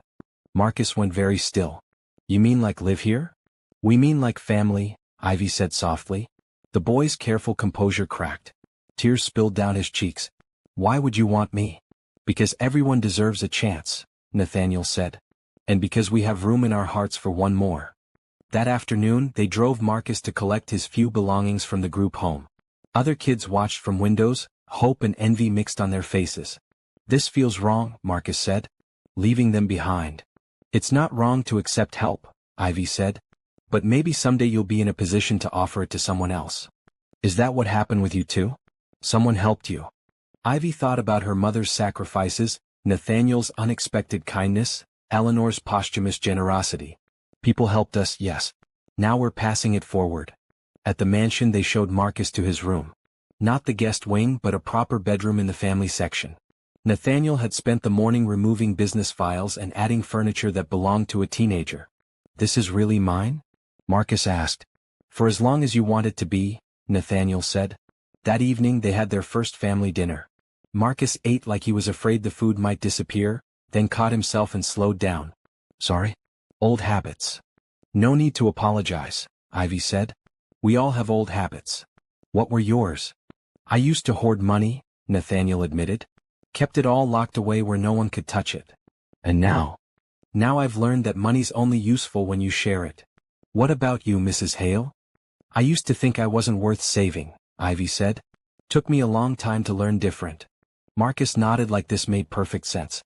Marcus went very still. "You mean like live here?" "We mean like family," Ivy said softly. The boy's careful composure cracked. Tears spilled down his cheeks. "Why would you want me?" "Because everyone deserves a chance," Nathaniel said. "And because we have room in our hearts for one more." That afternoon, they drove Marcus to collect his few belongings from the group home. Other kids watched from windows, hope and envy mixed on their faces. "This feels wrong," Marcus said. "Leaving them behind." "It's not wrong to accept help," Ivy said. "But maybe someday you'll be in a position to offer it to someone else." "Is that what happened with you too? Someone helped you?" Ivy thought about her mother's sacrifices, Nathaniel's unexpected kindness, Eleanor's posthumous generosity. "People helped us, yes. Now we're passing it forward." At the mansion they showed Marcus to his room. Not the guest wing but a proper bedroom in the family section. Nathaniel had spent the morning removing business files and adding furniture that belonged to a teenager. "This is really mine?" Marcus asked. "For as long as you want it to be," Nathaniel said. That evening they had their first family dinner. Marcus ate like he was afraid the food might disappear, then caught himself and slowed down. "Sorry? Old habits." "No need to apologize," Ivy said. "We all have old habits." "What were yours?" "I used to hoard money," Nathaniel admitted. "Kept it all locked away where no one could touch it. And now? Now I've learned that money's only useful when you share it." "What about you, Mrs. Hale?" "I used to think I wasn't worth saving," Ivy said. "Took me a long time to learn different." Marcus nodded like this made perfect sense.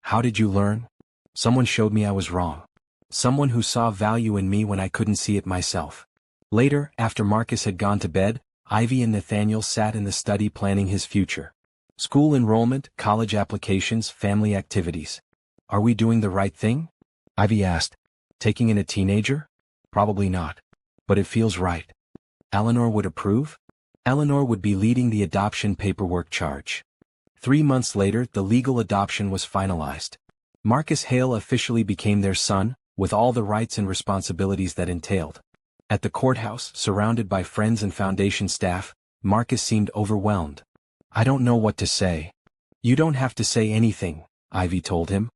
"How did you learn?" "Someone showed me I was wrong. Someone who saw value in me when I couldn't see it myself." Later, after Marcus had gone to bed, Ivy and Nathaniel sat in the study planning his future. School enrollment, college applications, family activities. "Are we doing the right thing?" Ivy asked. "Taking in a teenager? Probably not. But it feels right." "Eleanor would approve?" "Eleanor would be leading the adoption paperwork charge." 3 months later, the legal adoption was finalized. Marcus Hale officially became their son, with all the rights and responsibilities that entailed. At the courthouse, surrounded by friends and foundation staff, Marcus seemed overwhelmed. "I don't know what to say." "You don't have to say anything," Ivy told him.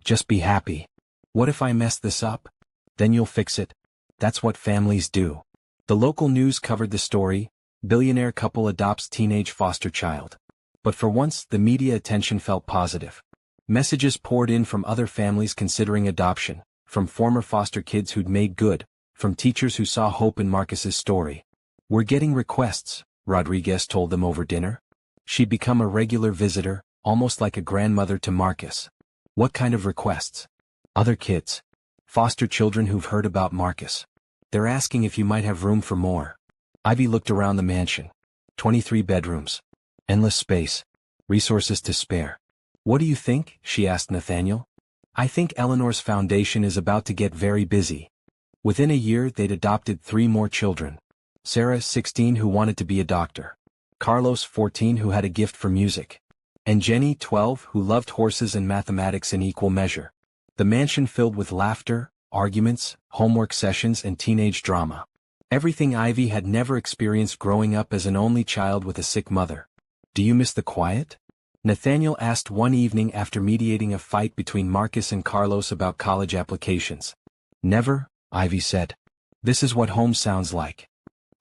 "Just be happy." "What if I mess this up?" "Then you'll fix it. That's what families do." The local news covered the story: billionaire couple adopts teenage foster child. But for once, the media attention felt positive. Messages poured in from other families considering adoption. from former foster kids who'd made good, from teachers who saw hope in Marcus's story. "We're getting requests," Rodriguez told them over dinner. She'd become a regular visitor, almost like a grandmother to Marcus. "What kind of requests?" "Other kids. Foster children who've heard about Marcus. They're asking if you might have room for more." Ivy looked around the mansion. 23 bedrooms. Endless space. Resources to spare. "What do you think?" she asked Nathaniel. "I think Eleanor's foundation is about to get very busy." Within a year they'd adopted 3 more children. Sarah, 16, who wanted to be a doctor. Carlos, 14, who had a gift for music. And Jenny, 12, who loved horses and mathematics in equal measure. The mansion filled with laughter, arguments, homework sessions, and teenage drama. Everything Ivy had never experienced growing up as an only child with a sick mother. "Do you miss the quiet?" Nathaniel asked one evening after mediating a fight between Marcus and Carlos about college applications. "Never," Ivy said. "This is what home sounds like."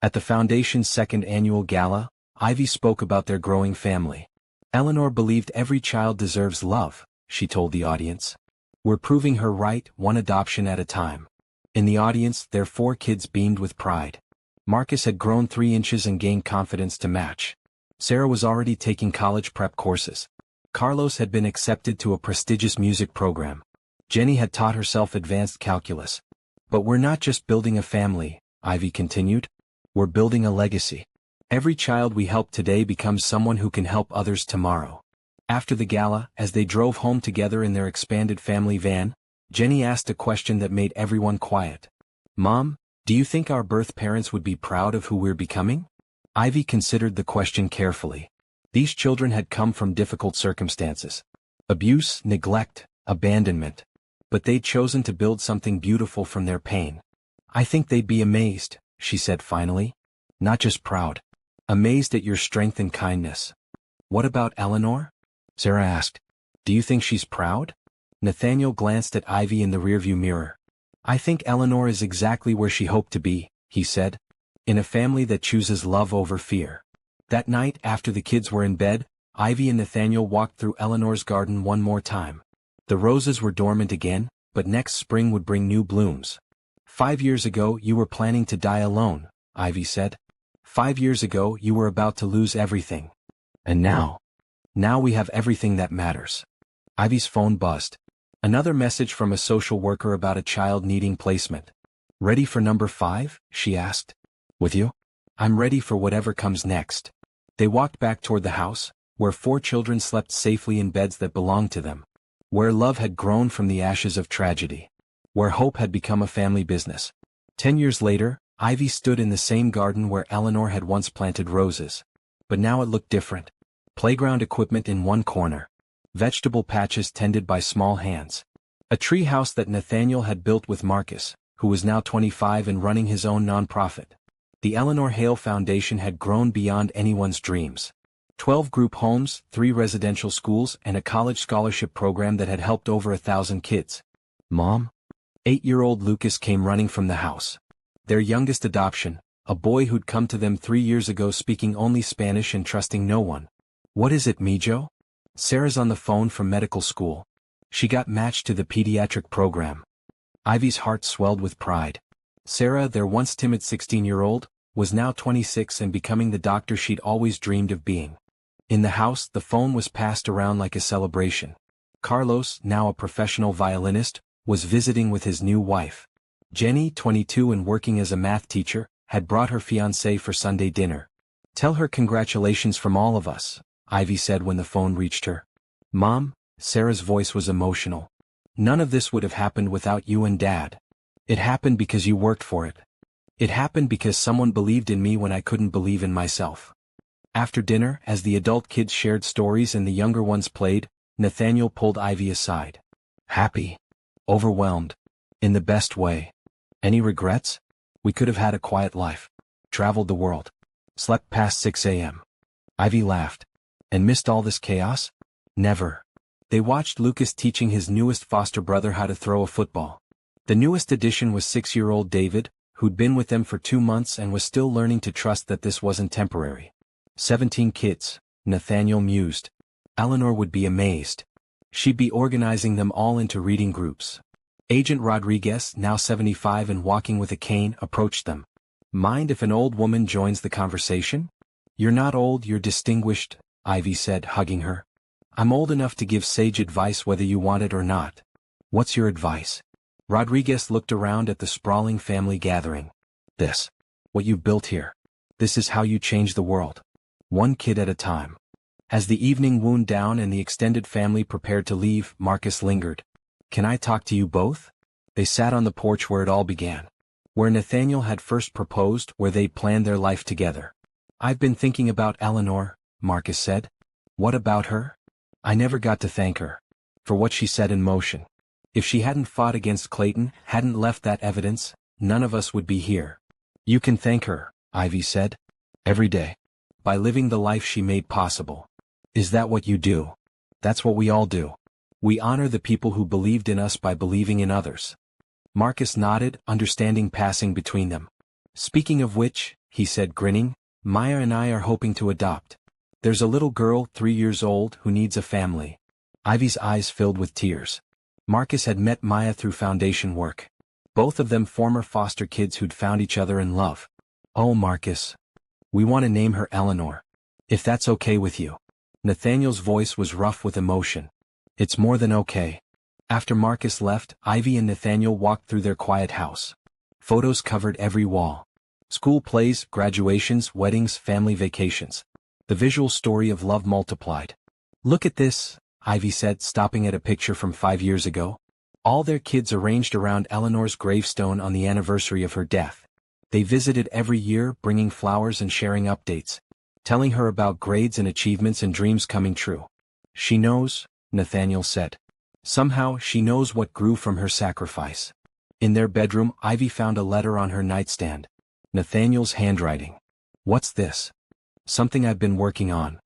At the Foundation's second annual gala, Ivy spoke about their growing family. "Eleanor believed every child deserves love," she told the audience. "We're proving her right, one adoption at a time." In the audience, their 4 kids beamed with pride. Marcus had grown 3 inches and gained confidence to match. Sarah was already taking college prep courses. Carlos had been accepted to a prestigious music program. Jenny had taught herself advanced calculus. "But we're not just building a family," Ivy continued. "We're building a legacy. Every child we help today becomes someone who can help others tomorrow." After the gala, as they drove home together in their expanded family van, Jenny asked a question that made everyone quiet. "Mom, do you think our birth parents would be proud of who we're becoming?" Ivy considered the question carefully. These children had come from difficult circumstances. Abuse, neglect, abandonment. But they'd chosen to build something beautiful from their pain. "I think they'd be amazed," she said finally. "Not just proud. Amazed at your strength and kindness." "What about Eleanor?" Sarah asked. "Do you think she's proud?" Nathaniel glanced at Ivy in the rearview mirror. "I think Eleanor is exactly where she hoped to be," he said. "In a family that chooses love over fear." That night, after the kids were in bed, Ivy and Nathaniel walked through Eleanor's garden one more time. The roses were dormant again, but next spring would bring new blooms. "5 years ago you were planning to die alone," Ivy said. "5 years ago you were about to lose everything. And now we have everything that matters." Ivy's phone buzzed. Another message from a social worker about a child needing placement. "Ready for number 5?" she asked. "With you?" "I'm ready for whatever comes next." They walked back toward the house, where 4 children slept safely in beds that belonged to them. Where love had grown from the ashes of tragedy. Where hope had become a family business. 10 years later, Ivy stood in the same garden where Eleanor had once planted roses. But now it looked different. Playground equipment in one corner. Vegetable patches tended by small hands. A tree house that Nathaniel had built with Marcus, who was now 25 and running his own nonprofit. The Eleanor Hale Foundation had grown beyond anyone's dreams. 12 group homes, 3 residential schools, and a college scholarship program that had helped over 1,000 kids. "Mom?" 8-year-old Lucas came running from the house. Their youngest adoption, a boy who'd come to them 3 years ago speaking only Spanish and trusting no one. "What is it, Mijo?" "Sarah's on the phone from medical school. She got matched to the pediatric program." Ivy's heart swelled with pride. Sarah, their once timid 16-year-old, was now 26 and becoming the doctor she'd always dreamed of being. In the house, the phone was passed around like a celebration. Carlos, now a professional violinist, was visiting with his new wife. Jenny, 22 and working as a math teacher, had brought her fiancé for Sunday dinner. "Tell her congratulations from all of us," Ivy said when the phone reached her. "Mom," Sarah's voice was emotional. "None of this would have happened without you and Dad. It happened because you worked for it. It happened because someone believed in me when I couldn't believe in myself." After dinner, as the adult kids shared stories and the younger ones played, Nathaniel pulled Ivy aside. "Happy? Overwhelmed? In the best way. Any regrets? We could have had a quiet life. Traveled the world. Slept past 6 a.m. Ivy laughed. "And missed all this chaos?" "Never." They watched Lucas teaching his newest foster brother how to throw a football. The newest addition was 6-year-old David, who'd been with them for 2 months and was still learning to trust that this wasn't temporary. 17 kids, Nathaniel mused. Eleanor would be amazed. She'd be organizing them all into reading groups. Agent Rodriguez, now 75 and walking with a cane, approached them. "Mind if an old woman joins the conversation?" "You're not old, you're distinguished," Ivy said, hugging her. "I'm old enough to give sage advice whether you want it or not." "What's your advice?" Rodriguez looked around at the sprawling family gathering. "This. What you've built here. This is how you change the world. One kid at a time." As the evening wound down and the extended family prepared to leave, Marcus lingered. "Can I talk to you both?" They sat on the porch where it all began. Where Nathaniel had first proposed, where they'd planned their life together. "I've been thinking about Eleanor," Marcus said. "What about her?" "I never got to thank her. For what she set in motion. If she hadn't fought against Clayton, hadn't left that evidence, none of us would be here." "You can thank her," Ivy said. "Every day. By living the life she made possible." "Is that what you do?" "That's what we all do. We honor the people who believed in us by believing in others." Marcus nodded, understanding passing between them. "Speaking of which," he said, grinning, "Maya and I are hoping to adopt. There's a little girl, 3 years old, who needs a family." Ivy's eyes filled with tears. Marcus had met Maya through foundation work. Both of them former foster kids who'd found each other in love. "Oh, Marcus. We want to name her Eleanor. If that's okay with you." Nathaniel's voice was rough with emotion. "It's more than okay." After Marcus left, Ivy and Nathaniel walked through their quiet house. Photos covered every wall. School plays, graduations, weddings, family vacations. The visual story of love multiplied. "Look at this," Ivy said, stopping at a picture from 5 years ago. All their kids arranged around Eleanor's gravestone on the anniversary of her death. They visited every year, bringing flowers and sharing updates, telling her about grades and achievements and dreams coming true. "She knows," Nathaniel said. "Somehow, she knows what grew from her sacrifice." In their bedroom, Ivy found a letter on her nightstand. Nathaniel's handwriting. "What's this?" "Something I've been working on."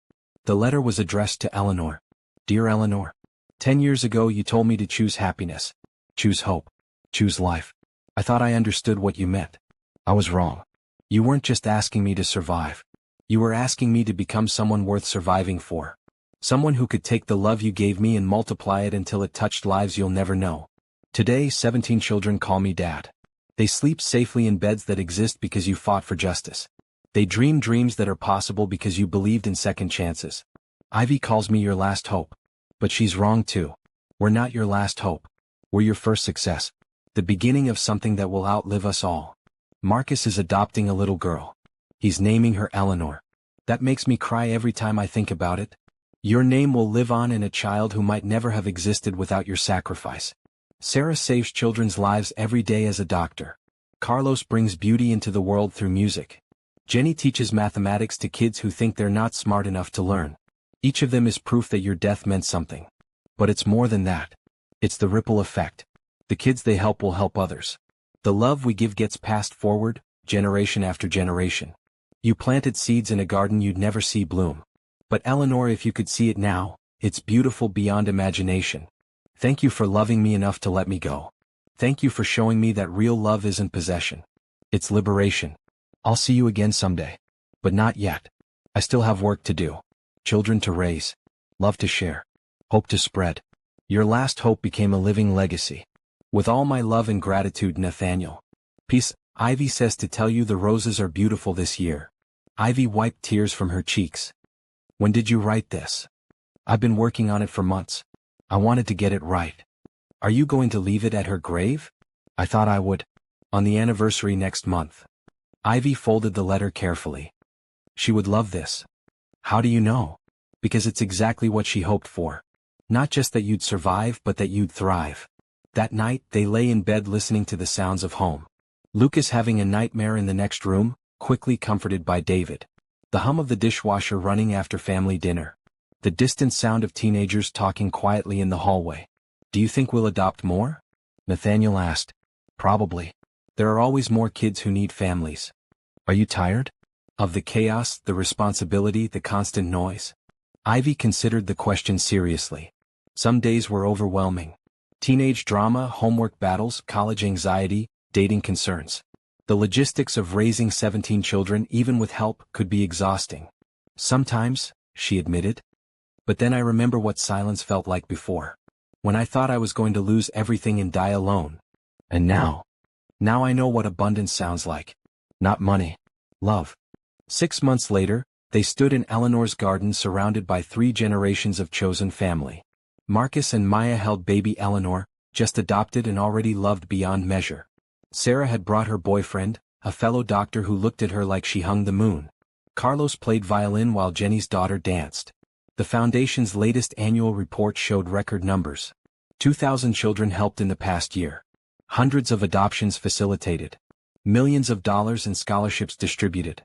The letter was addressed to Eleanor. "Dear Eleanor, 10 years ago you told me to choose happiness, choose hope, choose life. I thought I understood what you meant. I was wrong. You weren't just asking me to survive. You were asking me to become someone worth surviving for. Someone who could take the love you gave me and multiply it until it touched lives you'll never know. Today 17 children call me Dad. They sleep safely in beds that exist because you fought for justice. They dream dreams that are possible because you believed in second chances. Ivy calls me your last hope. But she's wrong too. We're not your last hope. We're your first success. The beginning of something that will outlive us all. Marcus is adopting a little girl. He's naming her Eleanor. That makes me cry every time I think about it. Your name will live on in a child who might never have existed without your sacrifice. Sarah saves children's lives every day as a doctor. Carlos brings beauty into the world through music. Jenny teaches mathematics to kids who think they're not smart enough to learn. Each of them is proof that your death meant something. But it's more than that. It's the ripple effect. The kids they help will help others. The love we give gets passed forward, generation after generation. You planted seeds in a garden you'd never see bloom. But Eleanor, if you could see it now, it's beautiful beyond imagination. Thank you for loving me enough to let me go. Thank you for showing me that real love isn't possession. It's liberation. I'll see you again someday. But not yet. I still have work to do. Children to raise. Love to share. Hope to spread. Your last hope became a living legacy. With all my love and gratitude, Nathaniel. Peace. Ivy says to tell you the roses are beautiful this year. Ivy wiped tears from her cheeks. When did you write this? I've been working on it for months. I wanted to get it right. Are you going to leave it at her grave? I thought I would. On the anniversary next month. Ivy folded the letter carefully. She would love this. How do you know? Because it's exactly what she hoped for. Not just that you'd survive, but that you'd thrive. That night, they lay in bed listening to the sounds of home. Lucas having a nightmare in the next room, quickly comforted by David. The hum of the dishwasher running after family dinner. The distant sound of teenagers talking quietly in the hallway. Do you think we'll adopt more? Nathaniel asked. Probably. There are always more kids who need families. Are you tired? Of the chaos, the responsibility, the constant noise? Ivy considered the question seriously. Some days were overwhelming. Teenage drama, homework battles, college anxiety, dating concerns. The logistics of raising 17 children, even with help, could be exhausting. Sometimes, she admitted. But then I remember what silence felt like before. when I thought I was going to lose everything and die alone. And now I know what abundance sounds like. Not money. Love. 6 months later, they stood in Eleanor's garden surrounded by 3 generations of chosen family. Marcus and Maya held baby Eleanor, just adopted and already loved beyond measure. Sarah had brought her boyfriend, a fellow doctor who looked at her like she hung the moon. Carlos played violin while Jenny's daughter danced. The foundation's latest annual report showed record numbers. 2,000 children helped in the past year. Hundreds of adoptions facilitated. Millions of dollars in scholarships distributed.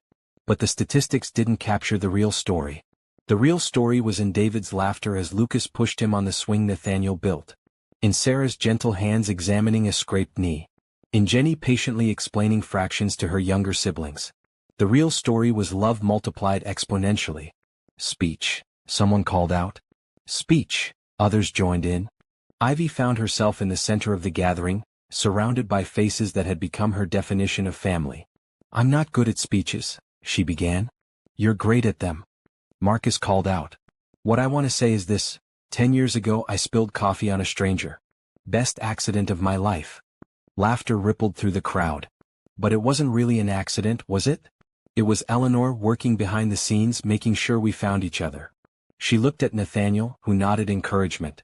But the statistics didn't capture the real story. The real story was in David's laughter as Lucas pushed him on the swing Nathaniel built. In Sarah's gentle hands examining a scraped knee. In Jenny patiently explaining fractions to her younger siblings. The real story was love multiplied exponentially. Speech, someone called out. Speech, others joined in. Ivy found herself in the center of the gathering, surrounded by faces that had become her definition of family. I'm not good at speeches, she began. You're great at them. Marcus called out. What I want to say is this, 10 years ago I spilled coffee on a stranger. Best accident of my life. Laughter rippled through the crowd. But it wasn't really an accident, was it? It was Eleanor working behind the scenes making sure we found each other. She looked at Nathaniel, who nodded encouragement.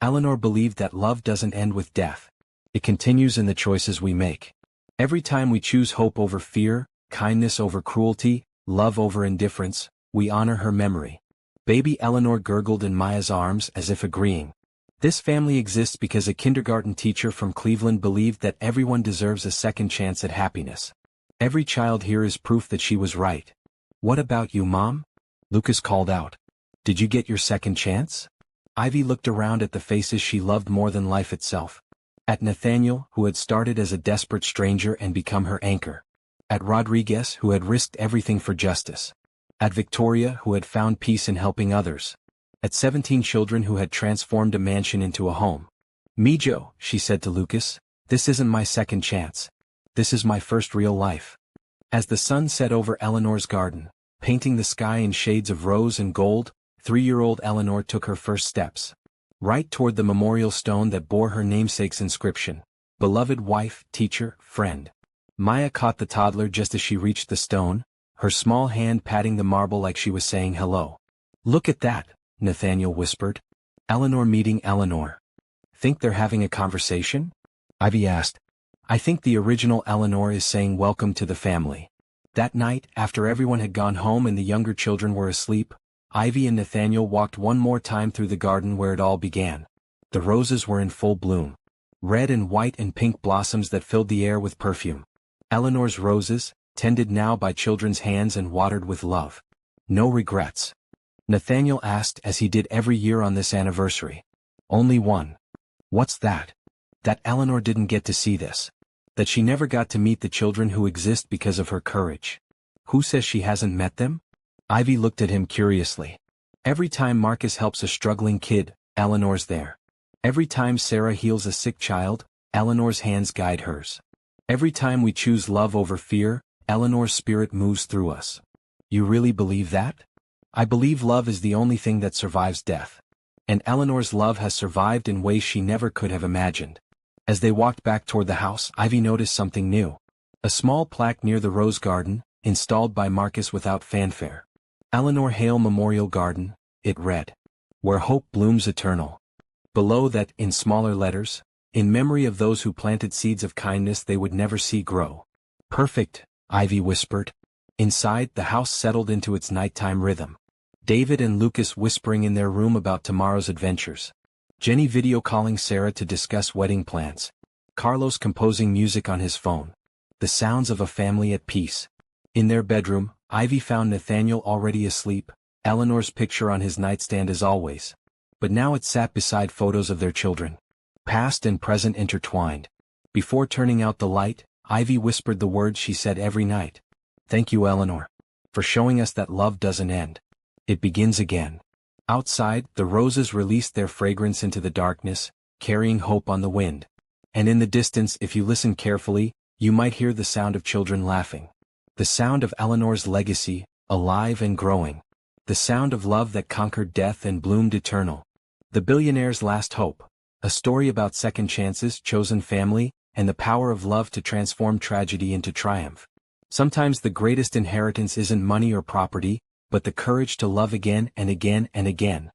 Eleanor believed that love doesn't end with death. It continues in the choices we make. Every time we choose hope over fear, kindness over cruelty, love over indifference, we honor her memory. Baby Eleanor gurgled in Maya's arms as if agreeing. This family exists because a kindergarten teacher from Cleveland believed that everyone deserves a second chance at happiness. Every child here is proof that she was right. What about you, Mom? Lucas called out. Did you get your second chance? Ivy looked around at the faces she loved more than life itself. At Nathaniel, who had started as a desperate stranger and become her anchor. At Rodriguez, who had risked everything for justice. At Victoria, who had found peace in helping others. At 17 children who had transformed a mansion into a home. Mijo, she said to Lucas, this isn't my second chance. This is my first real life. As the sun set over Eleanor's garden, painting the sky in shades of rose and gold, 3-year-old Eleanor took her first steps. Right toward the memorial stone that bore her namesake's inscription. Beloved wife, teacher, friend. Maya caught the toddler just as she reached the stone, her small hand patting the marble like she was saying hello. Look at that, Nathaniel whispered. Eleanor meeting Eleanor. Think they're having a conversation? Ivy asked. I think the original Eleanor is saying welcome to the family. That night, after everyone had gone home and the younger children were asleep, Ivy and Nathaniel walked one more time through the garden where it all began. The roses were in full bloom. Red and white and pink blossoms that filled the air with perfume. Eleanor's roses, tended now by children's hands and watered with love. No regrets. Nathaniel asked as he did every year on this anniversary. Only one. What's that? That Eleanor didn't get to see this. That she never got to meet the children who exist because of her courage. Who says she hasn't met them? Ivy looked at him curiously. Every time Marcus helps a struggling kid, Eleanor's there. Every time Sarah heals a sick child, Eleanor's hands guide hers. Every time we choose love over fear, Eleanor's spirit moves through us. You really believe that? I believe love is the only thing that survives death. And Eleanor's love has survived in ways she never could have imagined. As they walked back toward the house, Ivy noticed something new. A small plaque near the rose garden, installed by Marcus without fanfare. Eleanor Hale Memorial Garden, it read. Where hope blooms eternal. Below that, in smaller letters, in memory of those who planted seeds of kindness they would never see grow. Perfect, Ivy whispered. Inside, the house settled into its nighttime rhythm. David and Lucas whispering in their room about tomorrow's adventures. Jenny video calling Sarah to discuss wedding plans. Carlos composing music on his phone. The sounds of a family at peace. In their bedroom, Ivy found Nathaniel already asleep, Eleanor's picture on his nightstand as always. But now it sat beside photos of their children. Past and present intertwined. Before turning out the light, Ivy whispered the words she said every night. Thank you, Eleanor. For showing us that love doesn't end. It begins again. Outside, the roses released their fragrance into the darkness, carrying hope on the wind. And in the distance, if you listen carefully, you might hear the sound of children laughing. The sound of Eleanor's legacy, alive and growing. The sound of love that conquered death and bloomed eternal. The Billionaire's last hope. A story about second chances, chosen family, and the power of love to transform tragedy into triumph. Sometimes the greatest inheritance isn't money or property, but the courage to love again and again and again.